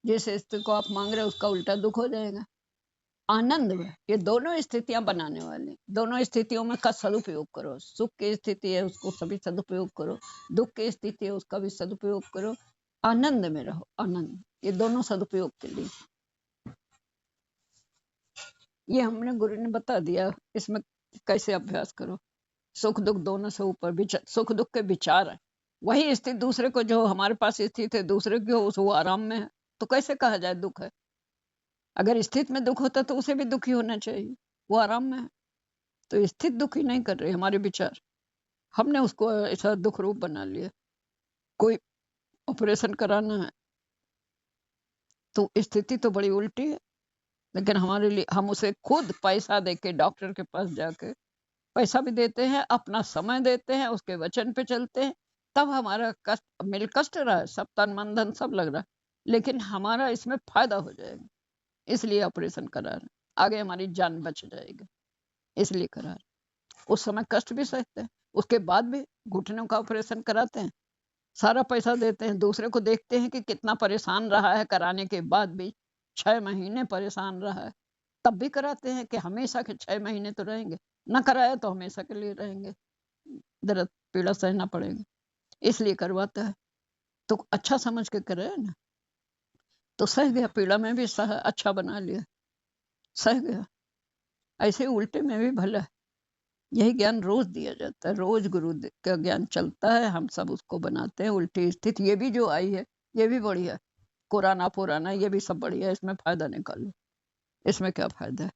जिस स्थिति को आप मांग रहे हो उसका उल्टा दुख हो जाएगा। आनंद में ये दोनों स्थितियां बनाने वाले, दोनों स्थितियों में का सदुपयोग करो। सुख की स्थिति है उसको सभी सदुपयोग करो, दुख की स्थिति है उसका भी सदुपयोग करो, आनंद में रहो। आनंद, ये दोनों सदुपयोग के लिए। ये हमने गुरु ने बता दिया, इसमें कैसे अभ्यास करो। सुख दुख दोनों से ऊपर सुख दुख के विचार है। वही स्थिति दूसरे को, जो हमारे पास स्थिति है दूसरे की हो, वो आराम में है तो कैसे कहा जाए दुख है। अगर स्थिति में दुख होता तो उसे भी दुखी होना चाहिए, वो आराम में है। तो स्थिति दुखी नहीं कर रहे हमारे विचार, हमने उसको ऐसा दुख रूप बना लिया। कोई ऑपरेशन कराना है तो स्थिति तो बड़ी उल्टी है, लेकिन हमारे लिए हम उसे खुद पैसा देके डॉक्टर के पास जाके पैसा भी देते हैं, अपना समय देते हैं, उसके वचन पे चलते हैं, तब हमारा कष्ट रहा है, सब तन मन धन सब लग रहा है, लेकिन हमारा इसमें फायदा हो जाएगा, इसलिए ऑपरेशन करा रहे, आगे हमारी जान बच जाएगी, इसलिए करा रहे। उस समय कष्ट भी सहते हैं, उसके बाद भी घुटनों का ऑपरेशन कराते हैं, सारा पैसा देते हैं, दूसरे को देखते हैं कि कितना परेशान रहा है, कराने के बाद भी 6 महीने परेशान रहा है, तब भी कराते हैं कि हमेशा के 6 महीने तो रहेंगे, ना कराया तो हमेशा के लिए रहेंगे, दर्द पीड़ा सहना पड़ेगा, इसलिए करवाता है। तो अच्छा समझ के करे ना, तो सह गया, पीड़ा में भी सह, अच्छा बना लिया, सह गया। ऐसे उल्टे में भी भला है। यही ज्ञान रोज दिया जाता है, रोज गुरु का ज्ञान चलता है, हम सब उसको बनाते हैं। उल्टी स्थिति ये भी जो आई है ये भी बढ़िया है, पुराना पुराना ये भी सब बढ़िया है, इसमें फायदा निकालो। इसमें क्या फायदा है?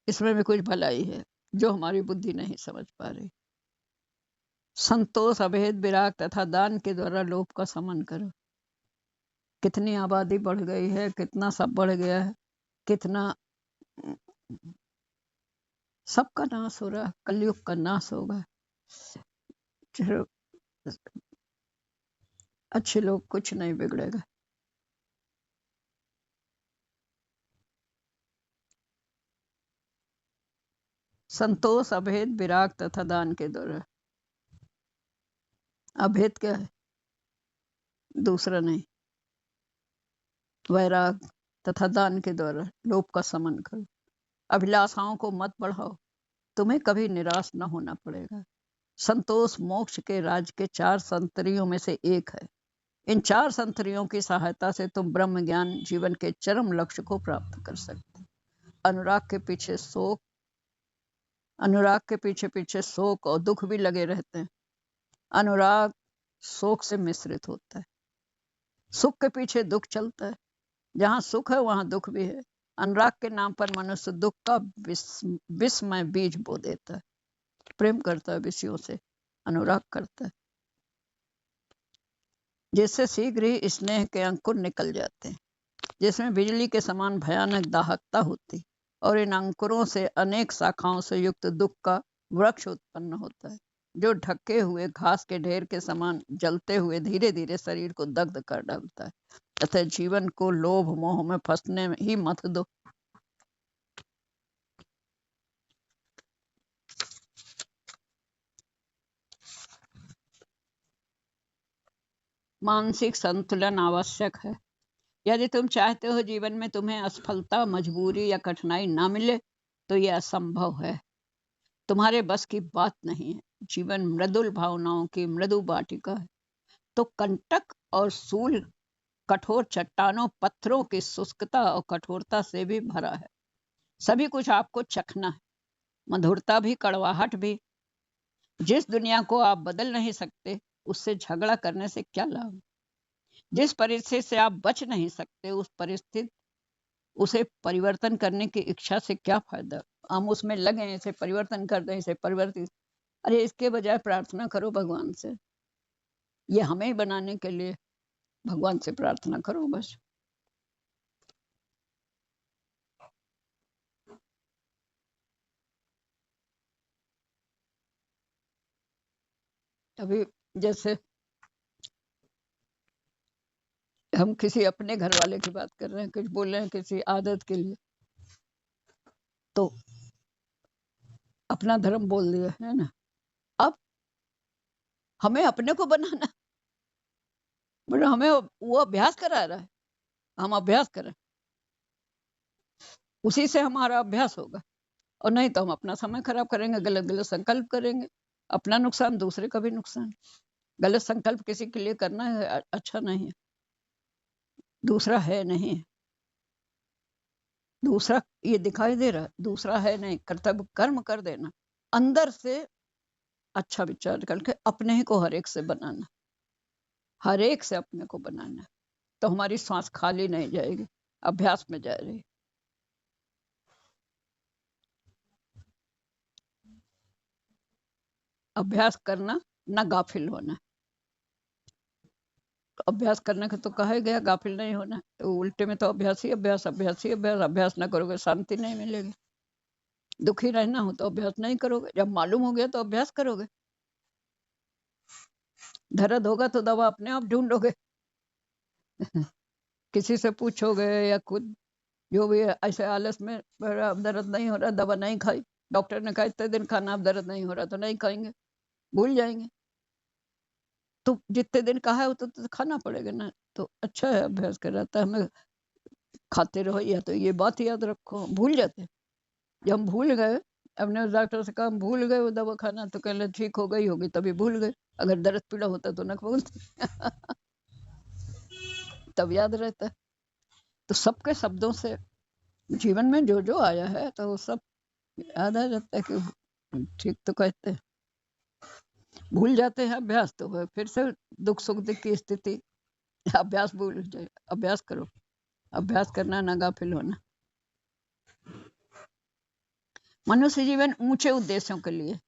इसमें भी कुछ भलाई है जो हमारी बुद्धि नहीं समझ पा रही। संतोष, अभेद, विराग तथा दान के द्वारा लोभ का शमन करो। कितनी आबादी बढ़ गई है, कितना सब बढ़ गया है, कितना सबका नाश हो रहा है, कलयुग का नाश होगा। अच्छे लोग कुछ नहीं बिगड़ेगा। संतोष, अभेद, विराग तथा दान के द्वारा। अभेद क्या है? दूसरा नहीं, वैराग तथा दान के द्वारा लोभ का शमन करो। अभिलाषाओं को मत बढ़ाओ, तुम्हें कभी निराश न होना पड़ेगा। संतोष मोक्ष के राज के 4 संतरियों में से एक है। इन 4 संतरियों की सहायता से तुम ब्रह्म ज्ञान जीवन के चरम लक्ष्य को प्राप्त कर सकते। अनुराग के पीछे शोक और दुख भी लगे रहते हैं। अनुराग शोक से मिश्रित होता है। सुख के पीछे दुख चलता है, जहाँ सुख है वहां दुख भी है। अनुराग के नाम पर मनुष्य दुख का विषमय बीज बो देता है। प्रेम करता है विषयों से, अनुराग करता है, जिससे शीघ्र ही स्नेह के अंकुर निकल जाते हैं, जिसमें बिजली के समान भयानक दाहकता होती, और इन अंकुरों से अनेक शाखाओं से युक्त दुख का वृक्ष उत्पन्न होता है, जो ढके हुए घास के ढेर के समान जलते हुए धीरे धीरे शरीर को दग्ध कर डालता है। तथा जीवन को लोभ मोह में फंसने ही मत दो। मानसिक संतुलन आवश्यक है। यदि तुम चाहते हो जीवन में तुम्हें असफलता, मजबूरी या कठिनाई ना मिले तो यह असंभव है, तुम्हारे बस की बात नहीं है। जीवन मृदुल भावनाओं की मृदु वाटिका है, तो कंटक और सूल कठोर चट्टानों, पत्थरों की शुष्कता और कठोरता से भी भरा है। सभी कुछ आपको चखना है, मधुरता भी, कड़वाहट भी। जिस दुनिया को आप बदल नहीं सकते उससे झगड़ा करने से क्या लाभ? जिस परिस्थिति से आप बच नहीं सकते उसे परिवर्तन करने की इच्छा से क्या फायदा? हम उसमें लगे, इसे परिवर्तन कर दें, इसे परिवर्तित। अरे इसके बजाय प्रार्थना करो भगवान से, ये हमें बनाने के लिए भगवान से प्रार्थना करो बस। अभी जैसे हम किसी अपने घर वाले की बात कर रहे हैं, कुछ बोल रहे हैं किसी आदत के लिए, तो अपना धर्म बोल दिया है ना। अब हमें अपने को बनाना, बोले हमें वो अभ्यास करा रहा है, हम अभ्यास करें, उसी से हमारा अभ्यास होगा। और नहीं तो हम अपना समय खराब करेंगे, गलत गलत संकल्प करेंगे, अपना नुकसान, दूसरे का भी नुकसान। गलत संकल्प किसी के लिए करना है अच्छा नहीं है, दूसरा है नहीं, दूसरा ये दिखाई दे रहा है, दूसरा है नहीं, कर्तव्य कर्म कर देना, अंदर से अच्छा विचार करके अपने ही को हर एक से बनाना, हर एक से अपने को बनाना, तो हमारी सांस खाली नहीं जाएगी, अभ्यास में जा रही। अभ्यास करना ना गाफिल होना, तो अभ्यास करने का तो कहा गया, गाफिल नहीं होना, तो उल्टे में तो अभ्यास ही अभ्यास, अभ्यास ही अभ्यास। अभ्यास ना करोगे शांति नहीं मिलेगी, दुखी रहना हो तो अभ्यास नहीं करोगे, जब मालूम हो गया तो अभ्यास करोगे। दर्द होगा तो दवा अपने आप ढूंढोगे किसी से पूछोगे या खुद जो भी है, ऐसे आलस में अब दर्द नहीं हो रहा, दवा नहीं खाई, डॉक्टर ने कहा इतने दिन खाना, अब दर्द नहीं हो रहा तो नहीं खाएंगे, भूल जाएंगे। तो जितने दिन कहा है तो खाना पड़ेगा ना, तो अच्छा है अभ्यास कर रहा था, हमें खाते रहो, या तो ये बात याद रखो, भूल जाते। जब हम भूल गए, अपने डॉक्टर से कहा हम भूल गए वो दवा खाना, तो कहले ठीक हो गई होगी तभी भूल गए, अगर दर्द पीड़ा होता तो न भूलते तब याद रहता। तो सबके शब्दों से जीवन में जो जो आया है तो वो सब याद आ जाता है कि ठीक तो कहते हैं। भूल जाते हैं अभ्यास, तो फिर से दुख सुख की स्थिति, अभ्यास भूल जाए। अभ्यास करो, अभ्यास करना ना गाफिल होना। मनुष्य जीवन ऊंचे उद्देश्यों के लिए,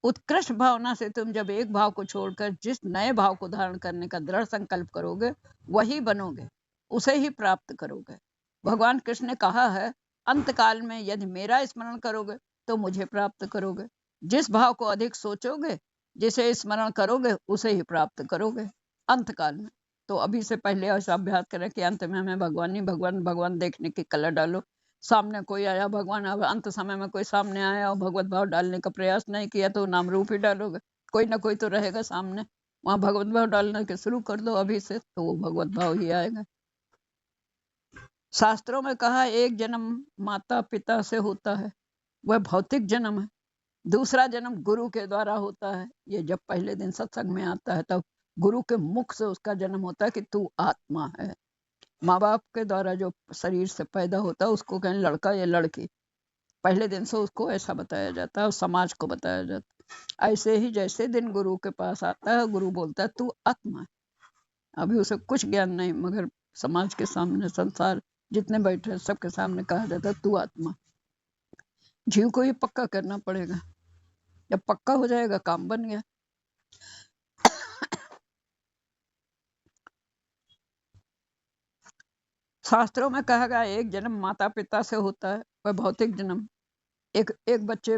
उत्कृष्ट भावना से तुम जब एक भाव को छोड़कर जिस नए भाव को धारण करने का दृढ़ संकल्प करोगे वही बनोगे, उसे ही प्राप्त करोगे। भगवान कृष्ण ने कहा है, अंत काल में यदि मेरा स्मरण करोगे तो मुझे प्राप्त करोगे। जिस भाव को अधिक सोचोगे, जिसे स्मरण करोगे उसे ही प्राप्त करोगे अंत काल में। तो अभी से पहले ऐसा अभ्यास करें कि अंत में हमें भगवान ही भगवान भगवान देखने की कला डालो। सामने कोई आया भगवान, अब अंत समय में कोई सामने आया और भगवत भाव डालने का प्रयास नहीं किया तो नाम रूप ही डालोगे, कोई ना कोई तो रहेगा सामने, वहां भगवत भाव डालने के शुरू कर दो अभी से, तो वो भगवत भाव ही आएगा। शास्त्रों में कहा एक जन्म माता पिता से होता है, वह भौतिक जन्म है। दूसरा जन्म गुरु के द्वारा होता है। ये जब पहले दिन सत्संग में आता है तब गुरु के मुख से उसका जन्म होता है कि तू आत्मा है। माँ बाप के द्वारा जो शरीर से पैदा होता है उसको कहें लड़का या लड़की, पहले दिन से उसको ऐसा बताया जाता है और समाज को बताया जाता है। ऐसे ही जैसे दिन गुरु के पास आता है, गुरु बोलता है तू आत्मा है। अभी उसे कुछ ज्ञान नहीं, मगर समाज के सामने, संसार जितने बैठे हैं सबके सामने कहा जाता है तू आत्मा। जीव को ही पक्का करना पड़ेगा, जब पक्का हो जाएगा काम बन गया। शास्त्रों में कहा गया एक जन्म माता पिता से होता है, वह भौतिक जन्म। एक बच्चे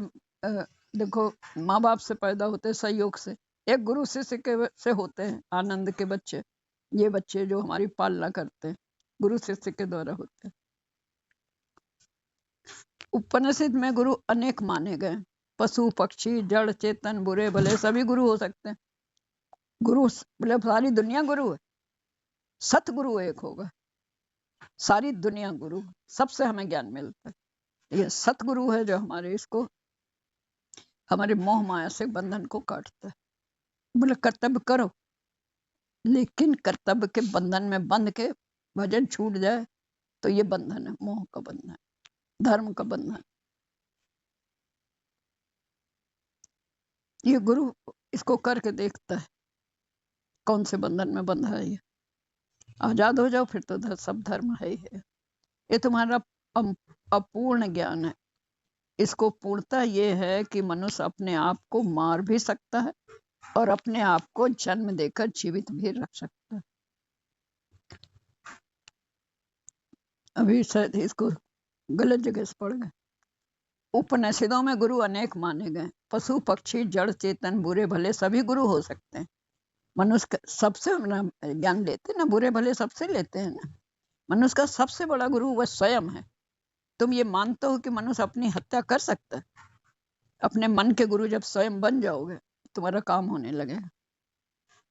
देखो माँ बाप से पैदा होते हैं सहयोग से, एक गुरु शिष्य के से होते हैं आनंद के बच्चे। ये बच्चे जो हमारी पालना करते हैं गुरु शिष्य के द्वारा होते हैं। उपनिषद में गुरु अनेक माने गए, पशु पक्षी जड़ चेतन बुरे भले सभी गुरु हो सकते हैं। गुरु मतलब सारी दुनिया गुरु है, सतगुरु एक होगा, सारी दुनिया गुरु, सबसे हमें ज्ञान मिलता है। ये सतगुरु है जो हमारे इसको, हमारे मोह माया से बंधन को काटता है। बोले कर्तव्य करो, लेकिन कर्तव्य के बंधन में बंध के भजन छूट जाए तो ये बंधन है, मोह का बंधन, धर्म का बंधन। ये गुरु इसको करके देखता है कौन से बंधन में बंधा है। ये आजाद हो जाओ, फिर तो सब धर्म है ही है। ये तुम्हारा अपूर्ण ज्ञान है। इसको पूर्णता ये है कि मनुष्य अपने आप को मार भी सकता है और अपने आप को जन्म देकर जीवित भी रख सकता है। अभी शायद इसको गलत जगह से पढ़ गए। उपनिषदों में गुरु अनेक माने गए। पशु पक्षी जड़ चेतन बुरे भले सभी गुरु हो सकते हैं। मनुष्य सबसे ज्ञान लेते ना, बुरे भले सबसे लेते हैं ना। मनुष्य का सबसे बड़ा गुरु वह स्वयं है। तुम ये मानते हो कि मनुष्य अपनी हत्या कर सकता है? अपने मन के गुरु जब स्वयं बन जाओगे तुम्हारा काम होने लगेगा।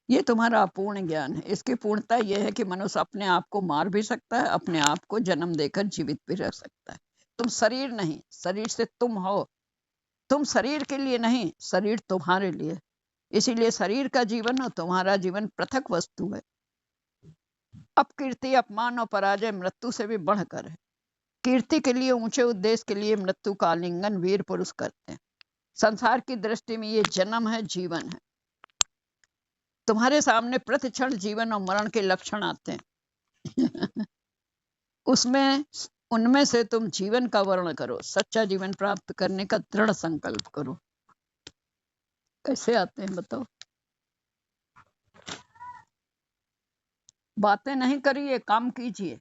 ये तुम्हारा अपूर्ण ज्ञान है। इसकी पूर्णता यह है कि मनुष्य अपने आप को मार भी सकता है, अपने आप को जन्म देकर जीवित भी रह सकता है। तुम शरीर नहीं, शरीर से तुम हो। तुम शरीर के लिए नहीं, शरीर तुम्हारे लिए। इसीलिए शरीर का जीवन और तुम्हारा जीवन पृथक वस्तु है। अपकीर्ति, अपमान और पराजय मृत्यु से भी बढ़कर है। कीर्ति के लिए, ऊंचे उद्देश्य के लिए मृत्यु का आलिंगन वीर पुरुष करते हैं। संसार की दृष्टि में ये जन्म है, जीवन है। तुम्हारे सामने प्रतिक्षण जीवन और मरण के लक्षण आते हैं उनमें से तुम जीवन का वर्ण करो। सच्चा जीवन प्राप्त करने का दृढ़ संकल्प करो। कैसे आते हैं बताओ? बातें नहीं करिए, काम कीजिए।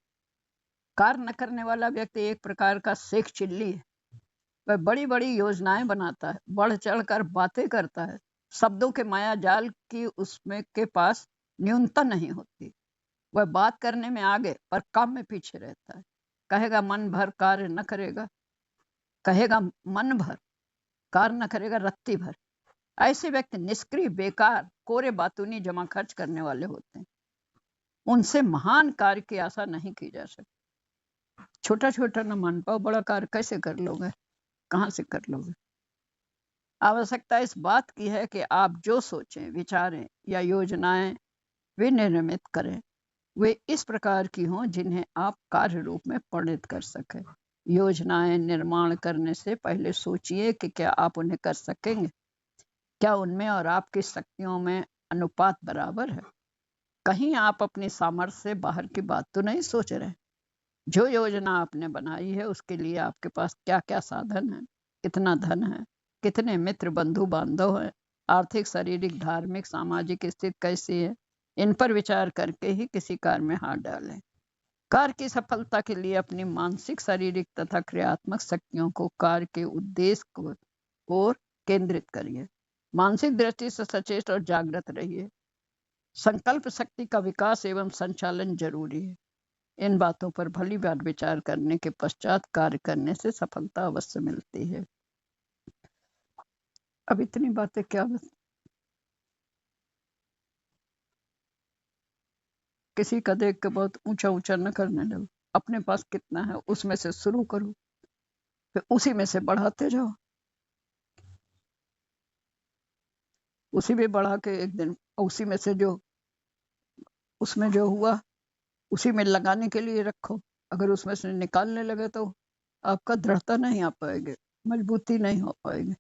कार्य न करने वाला व्यक्ति एक प्रकार का शेख चिल्ली है। वह बड़ी बड़ी योजनाएं बनाता है, बढ़ चढ़ कर बातें करता है। शब्दों के माया जाल की उसमें के पास न्यूनता नहीं होती। वह बात करने में आगे पर काम में पीछे रहता है। कहेगा मन भर, कार्य न करेगा। कहेगा मन भर, कार्य न करेगा रत्ती भर। ऐसे व्यक्ति निष्क्रिय, बेकार, कोरे बातूनी जमा खर्च करने वाले होते हैं। उनसे महान कार्य की आशा नहीं की जा सकती। छोटा छोटा न मान पाओ, बड़ा कार्य कैसे कर लोगे? कहां से कर लोगे? आवश्यकता इस बात की है कि आप जो सोचें, विचारें या योजनाएं विनिर्मित करें, वे इस प्रकार की हों जिन्हें आप कार्य रूप में परिणत कर सकें। योजनाएं निर्माण करने से पहले सोचिए कि क्या आप उन्हें कर सकेंगे। क्या उनमें और आपकी शक्तियों में अनुपात बराबर है? कहीं आप अपनी सामर्थ्य से बाहर की बात तो नहीं सोच रहे? जो योजना आपने बनाई है उसके लिए आपके पास क्या क्या साधन है, कितना धन है, कितने मित्र बंधु बांधव हैं, आर्थिक, शारीरिक, धार्मिक, सामाजिक स्थिति कैसी है, इन पर विचार करके ही किसी कार्य में हाथ डालें। कार्य की सफलता के लिए अपनी मानसिक, शारीरिक तथा क्रियात्मक शक्तियों को कार्य के उद्देश्य को ओर केंद्रित करिए। मानसिक दृष्टि से सचेत और जागृत रहिए। संकल्प शक्ति का विकास एवं संचालन जरूरी है। इन बातों पर भली बार विचार करने के पश्चात कार्य करने से सफलता अवश्य मिलती है। अब इतनी बातें क्या किसी का देख के बहुत ऊंचा ऊंचा न करने लगो। अपने पास कितना है उसमें से शुरू करो, फिर उसी में से बढ़ाते जाओ। उसी में बढ़ा के एक दिन उसी में से जो उसमें जो हुआ उसी में लगाने के लिए रखो। अगर उसमें से निकालने लगे तो आपका दृढ़ता नहीं आ पाएगी, मजबूती नहीं हो पाएगी।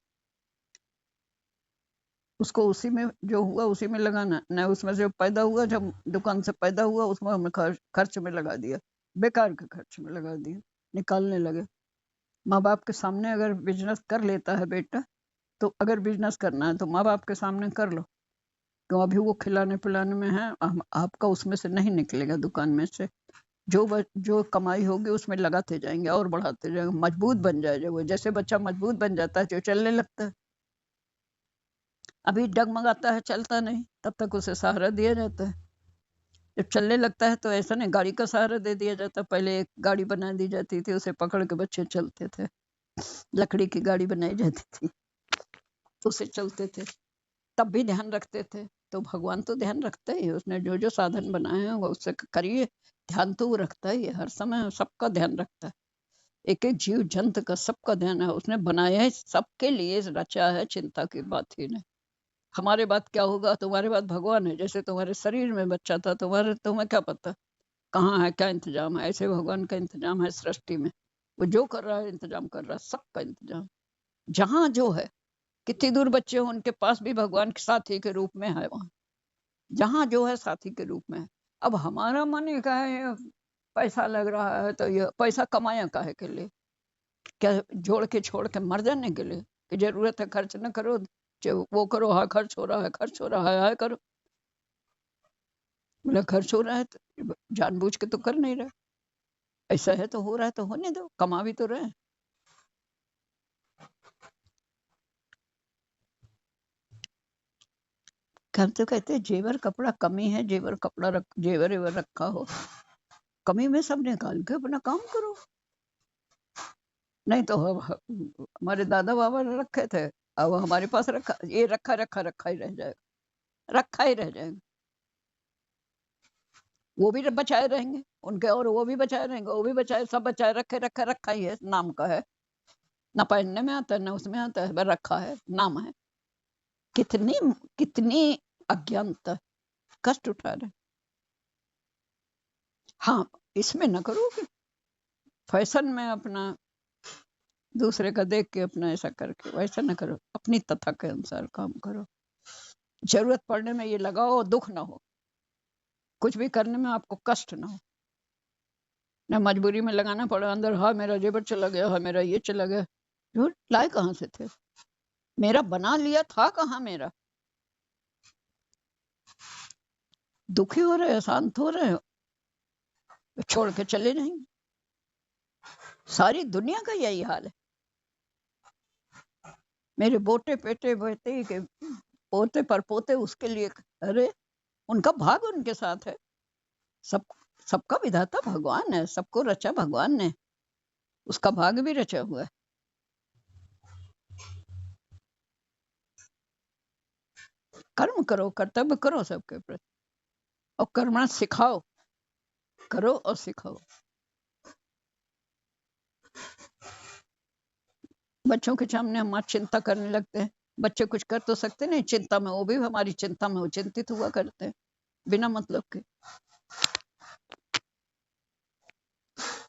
उसको उसी में जो हुआ उसी में लगाना, न उसमें से पैदा हुआ, जब दुकान से पैदा हुआ उसमें हमने खर्च में लगा दिया, बेकार के खर्च में लगा दिया, निकालने लगे। माँ बाप के सामने अगर बिजनेस कर लेता है बेटा, तो अगर बिजनेस करना है तो माँ बाप के सामने कर लो, तो अभी वो खिलाने पिलाने में है, आपका उसमें से नहीं निकलेगा। दुकान में से जो कमाई होगी उसमें लगाते जाएंगे और बढ़ाते जाएंगे, मजबूत बन जाएगा वो। जैसे बच्चा मजबूत बन जाता है जो चलने लगता है। अभी डगमगाता है, चलता नहीं, तब तक उसे सहारा दिया जाता है। जब चलने लगता है तो ऐसा नहीं, गाड़ी का सहारा दे दिया जाता। पहले एक गाड़ी बना दी जाती थी, उसे पकड़ के बच्चे चलते थे। लकड़ी की गाड़ी बनाई जाती थी, उसे चलते थे, तब भी ध्यान रखते थे तो भगवान तो ध्यान रखता ही है, उसने जो जो साधन बनाए हैं वो उससे करिए, ध्यान तो वो रखता ही है, हर समय सबका ध्यान रखता है, एक एक जीव जंतु का सबका ध्यान है, उसने बनाया है सबके लिए, रचा है, चिंता की बात ही नहीं। हमारे बात क्या होगा, तुम्हारे बात भगवान है, जैसे तुम्हारे शरीर में बच्चा था, तुम्हें क्या पता कहाँ है, क्या इंतजाम है, ऐसे भगवान का इंतजाम है सृष्टि में, वो जो कर रहा है इंतजाम कर रहा है, सबका इंतजाम, जहाँ जो है, कितनी दूर बच्चे हो उनके पास भी भगवान के साथी के रूप में है, वहां जहाँ जो है साथी के रूप में है। अब हमारा मन ये है पैसा लग रहा है, तो ये पैसा कमाया काहे के लिए, क्या जोड़ के छोड़ के मर जाने के लिए, कि जरूरत है खर्च न करो, वो करो, हाँ खर्च हो रहा है, खर्च हो रहा है, हाँ करो, बोला खर्च हो रहा है तो जानबूझ के तो कर नहीं रहे, ऐसा है तो हो रहा है तो होने दो, कमा भी तो रहे। हम तो कहते हैं जेवर कपड़ा कमी है, जेवर कपड़ा जेवर एवर रखा हो, कमी में सब निकाल के अपना काम करो, नहीं तो हमारे दादा बाबा ने रखे थे, अब हमारे पास रखा, ये रखा रखा रखा ही रह जाएगा, रखा ही रह जाएगा, वो भी बचाए रहेंगे उनके, और वो भी बचाए रहेंगे, वो भी बचाए, सब बचाए रखे रखा रखा ही है, नाम का है, ना पहनने में आता है ना उसमें आता है, बस रखा है, नाम है। कितनी कितनी अज्ञानता, कष्ट उठा रहे। हाँ, इसमें न करो कि फैशन में अपना दूसरे का देख के अपना ऐसा करके वैसा न करो, अपनी तथा के अनुसार काम करो, जरूरत पड़ने में ये लगाओ, दुख ना हो, कुछ भी करने में आपको कष्ट ना हो, न मजबूरी में लगाना पड़ा अंदर, हाँ मेरा जेवर चला गया, हाँ मेरा ये चला गया, झूठ लाए कहाँ से थे, मेरा बना लिया था कहाँ मेरा, दुखी हो रहे, शांत हो रहे हो, छोड़ के चले नहीं, सारी दुनिया का यही हाल है, मेरे बोटे पेटे बेटे के पोते पर पोते उसके लिए, अरे उनका भाग उनके साथ है, सब सबका विधाता भगवान है, सबको रचा भगवान ने, उसका भाग भी रचा हुआ है। कर्म करो, कर्तव्य करो सबके प्रति, और कर्म सिखाओ, करो और सिखाओ। बच्चों के सामने हम चिंता करने लगते हैं, बच्चे कुछ कर तो सकते नहीं चिंता में, वो भी हमारी चिंता में वो चिंतित हुआ करते हैं बिना मतलब के,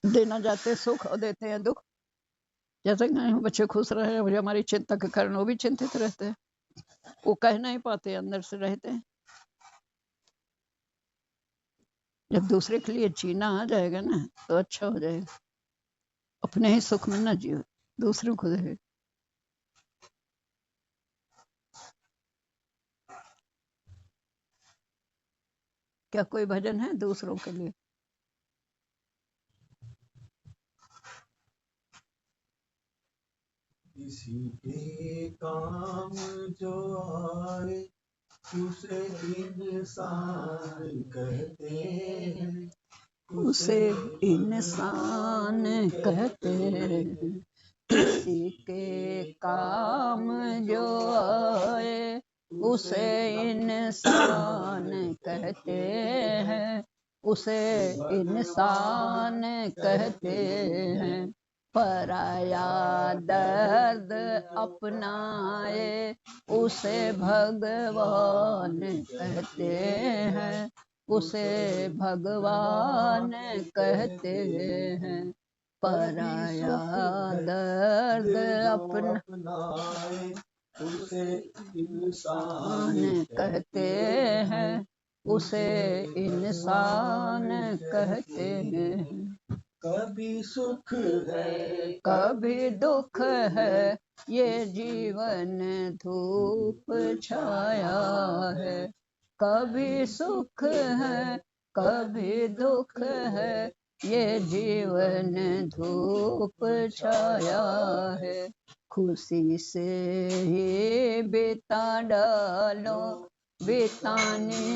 देना जाते सुख और देते हैं दुख, जैसे बच्चे खुश रहे हैं, हमारी चिंता के कारण वो भी चिंतित रहते हैं, वो कह नहीं पाते, अंदर से रहते हैं। जब दूसरे के लिए जीना आ जाएगा ना तो अच्छा हो जाएगा, अपने ही सुख में ना जियो, दूसरों को दे। क्या कोई भजन है दूसरों के लिए? किसी के काम जो आए उसे इंसान कहते हैं, उसे इंसान कहते हैं, किसी के काम जो आए उसे इंसान कहते हैं, उसे इंसान कहते हैं, पराया दर्द अपनाए उसे भगवान कहते हैं, उसे भगवान कहते हैं, पराया दर्द अपनाए उसे इंसान कहते हैं, उसे इंसान कहते हैं। कभी सुख है कभी दुख है, ये जीवन धूप छाया है, कभी सुख है कभी दुख है, ये जीवन धूप छाया है, खुशी से ही बिता डालो, बिताने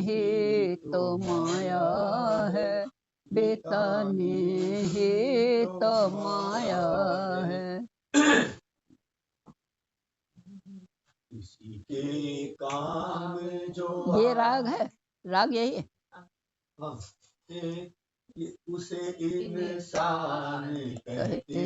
ही तो माया है, बिताने ही तो माया है। किसी के काम जो ये राग है, राग यही है। हाँ, उसे इंसान कहते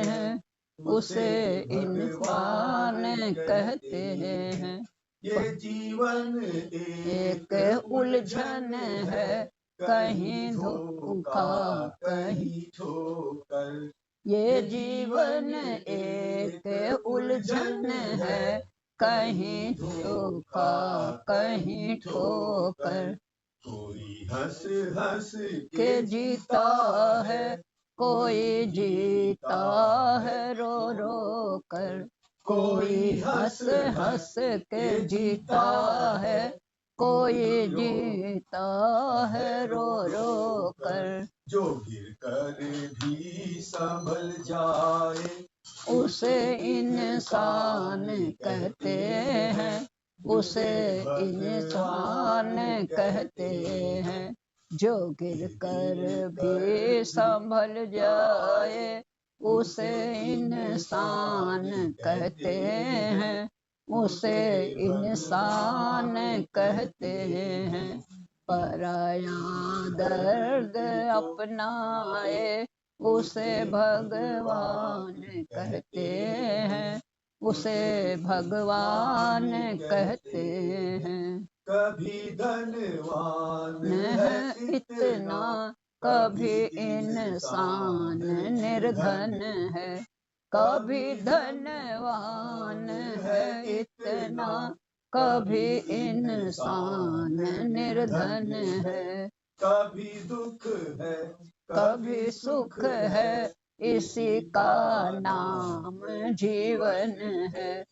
हैं, उसे इंसान कहते हैं। ये जीवन एक उलझन है, कहीं धोखा कहीं ठोकर। ये जीवन एक उलझन है, कहीं धोखा कहीं ठोकर। कोई हंस हंस के जीता है, कोई जीता है रो रो कर। कोई हंस हंस के जीता है, कोई जीता है रो रो कर। जो गिर कर भी संभल जाए, उसे इंसान कहते हैं, उसे इंसान कहते हैं। जो गिर कर भी संभल जाए, उसे इंसान कहते हैं, उसे इंसान कहते हैं। पराया दर्द अपनाए, उसे भगवान कहते हैं, उसे भगवान कहते हैं। कभी धनवान है इतना, कभी इंसान निर्धन है। कभी धनवान है इतना, कभी इंसान निर्धन है। कभी दुख है, कभी सुख है, इसी का नाम जीवन है।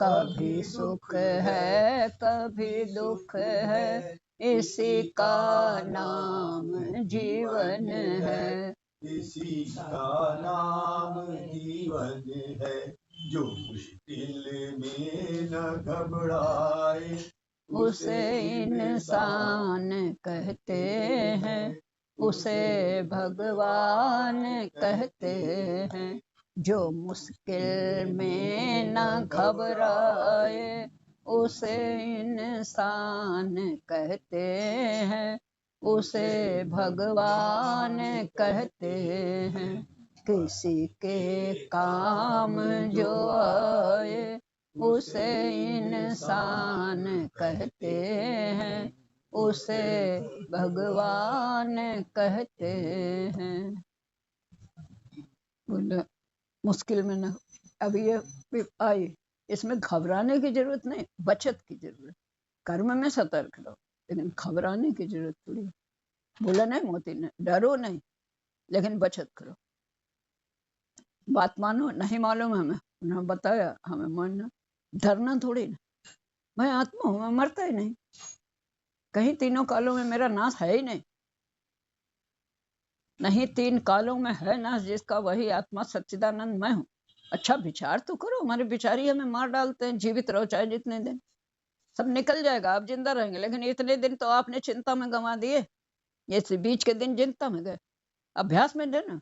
कभी सुख है, कभी दुख है, इसी का नाम जीवन है। इसी का नाम जीवन है। जो मुश्किल में न घबराए, उसे इंसान कहते हैं, उसे भगवान कहते हैं। जो मुश्किल में न घबराए, उसे इंसान कहते हैं, उसे भगवान कहते हैं। किसी के काम जो आए, उसे इंसान कहते हैं, उसे भगवान कहते हैं। बोले मुश्किल में ना, अब ये आई, इसमें घबराने की जरूरत नहीं, बचत की जरूरत। कर्म में सतर्क रहो, लेकिन घबराने की जरूरत थोड़ी। बोला नहीं मोती ने, डरो नहीं, लेकिन बचत करो। बात मानो, नहीं मालूम हमें, उन्होंने बताया, हमें मानना। डरना थोड़ी ना, मैं आत्मा हूं, मैं मरता ही नहीं, कहीं तीनों कालों में मेरा नाश है ही नहीं। नहीं तीन कालों में है नाश जिसका, वही आत्मा सच्चिदानंद मैं हूँ। अच्छा विचार तो करो, हमारे विचार ही हमें मार डालते हैं। जीवित रहो चाहे जितने दिन, सब निकल जाएगा, आप जिंदा रहेंगे, लेकिन इतने दिन तो आपने चिंता में गंवा दिए। ये बीच के दिन चिंता में गए, अभ्यास में देना,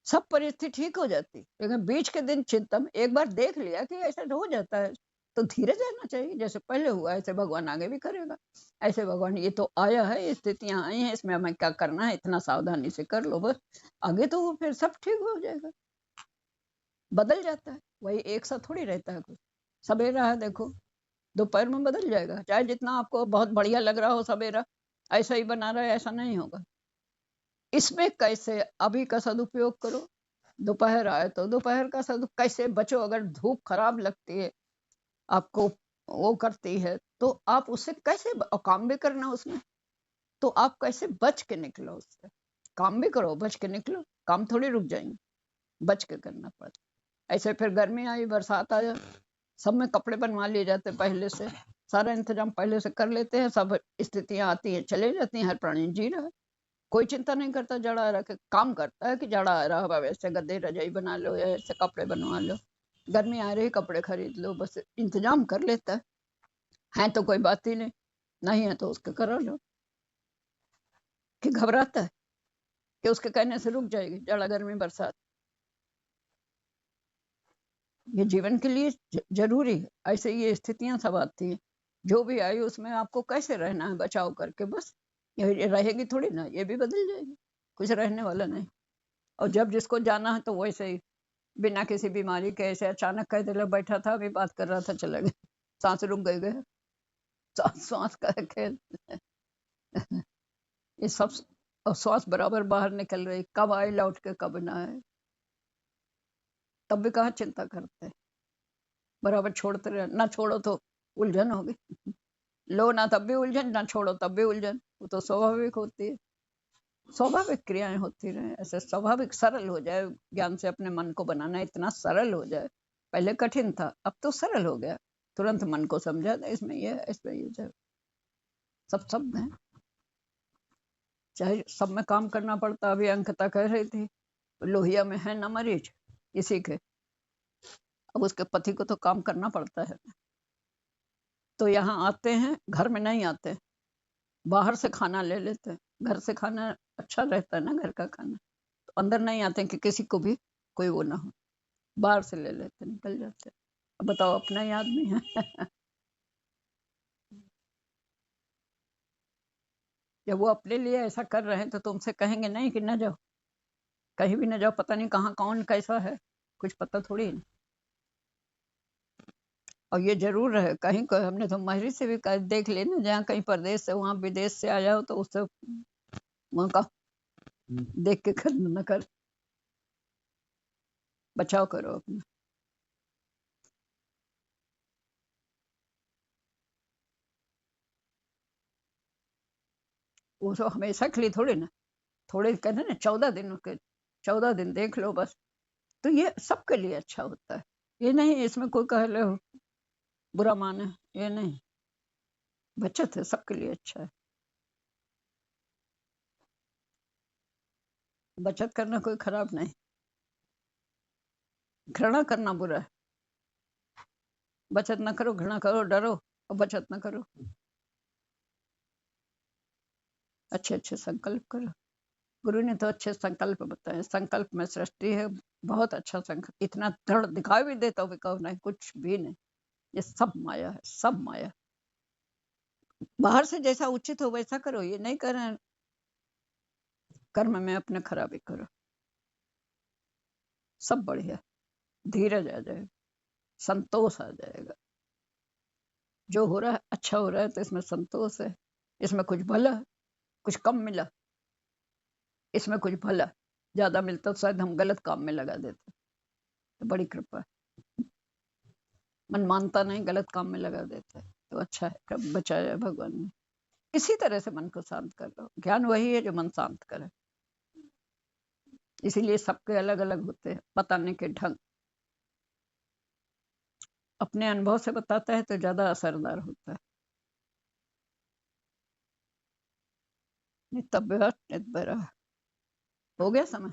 सब परिस्थिति ठीक हो जाती, लेकिन बीच के दिन चिंता में। एक बार देख लिया कि ऐसा हो जाता है, तो धीरे रहना चाहिए। जैसे पहले हुआ ऐसे भगवान आगे भी करेगा। ऐसे भगवान ये तो आया है, ये स्थितियां आई हैं, इसमें हमें क्या करना है, इतना सावधानी से कर लो बस, आगे तो वो फिर सब ठीक हो जाएगा। बदल जाता है, वही एक साथ थोड़ी रहता है कुछ। सवेरा है देखो, दोपहर में बदल जाएगा। चाहे जितना आपको बहुत बढ़िया लग रहा हो सवेरा, ऐसा ही बना रहा है, ऐसा नहीं होगा। इसमें कैसे अभी का सदुपयोग करो। दोपहर आए तो दोपहर का सदुपयोग कैसे बचो। अगर धूप खराब लगती है आपको, वो करती है, तो आप उससे कैसे काम भी करना उसमें, तो आप कैसे बच के निकलो उससे। काम भी करो, बच के निकलो, काम थोड़ी रुक जाएंगे, बच के करना पड़ता। ऐसे फिर गर्मी आई, बरसात आया, सब में कपड़े बनवा लिए जाते पहले से, सारा इंतजाम पहले से कर लेते हैं। सब स्थितियां आती हैं, चले जाती हैं, हर प्राणी जी रहा है, कोई चिंता नहीं करता। जड़ा रहा के काम करता है कि जड़ा आ रहा, वैसे गद्दे रजाई बना लो या ऐसे कपड़े बनवा लो, गर्मी आ रही कपड़े खरीद लो, बस इंतजाम कर लेता है तो कोई बात ही नहीं, नहीं है तो उसके करा लो। कि घबराता है कि उसके कहने से रुक जाएगी जड़ा गर्मी बरसात। ये जीवन के लिए जरूरी है। ऐसे ये स्थितियां सब आती हैं, जो भी आई उसमें आपको कैसे रहना है, बचाव करके बस। ये रहेगी थोड़ी ना, ये भी बदल जाएगी, कुछ रहने वाला नहीं। और जब जिसको जाना है तो वैसे ही बिना किसी बीमारी के ऐसे अचानक कह दिला, बैठा था अभी बात कर रहा था चला गया, सांस रुक गए, श्वास का खेल। ये सब, और श्वास बराबर बाहर निकल रही, कब आए लौट के कब ना आए, तब भी कहाँ चिंता करते, बराबर छोड़ते रहे। ना छोड़ो तो उलझन होगी, लो ना तब भी उलझन, ना छोड़ो तब भी उलझन। वो तो स्वाभाविक होती है, स्वाभाविक क्रियाएं होती रहे, ऐसे स्वाभाविक सरल हो जाए। ज्ञान से अपने मन को बनाना इतना सरल हो जाए। पहले कठिन था, अब तो सरल हो गया, तुरंत मन को समझा, इसमें ये इसमें ये जाए। सब शब्द है, चाहे सब में काम करना पड़ता। अभी अंकिता कह रही थी लोहिया में है ना मरीज इसी के, अब उसके पति को तो काम करना पड़ता है। तो यहाँ आते हैं, घर में नहीं आते, बाहर से खाना ले लेते हैं। घर से खाना अच्छा रहता है ना, घर का खाना। तो अंदर नहीं आते हैं कि किसी को भी कोई वो ना हो, बाहर से ले लेते, निकल जाते। अब बताओ, अपना ही आदमी है। जब वो अपने लिए ऐसा कर रहे हैं तो तुमसे कहेंगे नहीं कि न जाओ, कहीं भी न जाओ, पता नहीं कहाँ कौन कैसा है, कुछ पता थोड़ी है। और ये जरूर है, कहीं को हमने तो माहिर से भी देख लेना, जहाँ कहीं प्रदेश से वहाँ विदेश से आया हो तो उससे वहाँ का देख के कर न कर, बचाव करो अपना। वो तो हमेशा के लिए थोड़ी ना, थोड़े कहते ना 14 दिन के, 14 दिन देख लो बस। तो ये सबके लिए अच्छा होता है, ये नहीं इसमें कोई कह ले बुरा माने, ये नहीं, बचत है, सबके लिए अच्छा है। बचत करना कोई खराब नहीं, घृणा करना बुरा है। बचत ना करो, घृणा करो, डरो और बचत ना करो। अच्छे अच्छे संकल्प करो। गुरु ने तो अच्छे संकल्प बताए, संकल्प में सृष्टि है। बहुत अच्छा संकल्प, इतना दृढ़ दिखाई भी देता हो विकल्प नहीं, कुछ भी नहीं, ये सब माया है, सब माया। बाहर से जैसा उचित हो वैसा करो, ये नहीं कर रहे हैं कर्म में अपने खराबी करो, सब बढ़िया। धीरज आ जाएगा, संतोष आ जाएगा, जो हो रहा है अच्छा हो रहा है तो इसमें संतोष है। इसमें कुछ भला, कुछ कम मिला, इसमें कुछ भला, ज्यादा मिलता तो शायद हम गलत काम में लगा देते। तो बड़ी कृपा है, मन मानता नहीं, गलत काम में लगा देता है। तो अच्छा है, कब बचाया भगवान ने। किसी तरह से मन को शांत कर लो, ज्ञान वही है जो मन शांत करे। इसीलिए सबके अलग अलग होते हैं बताने के ढंग, अपने अनुभव से बताता है तो ज्यादा असरदार होता है। नितब्य नितबरा, हो गया समय।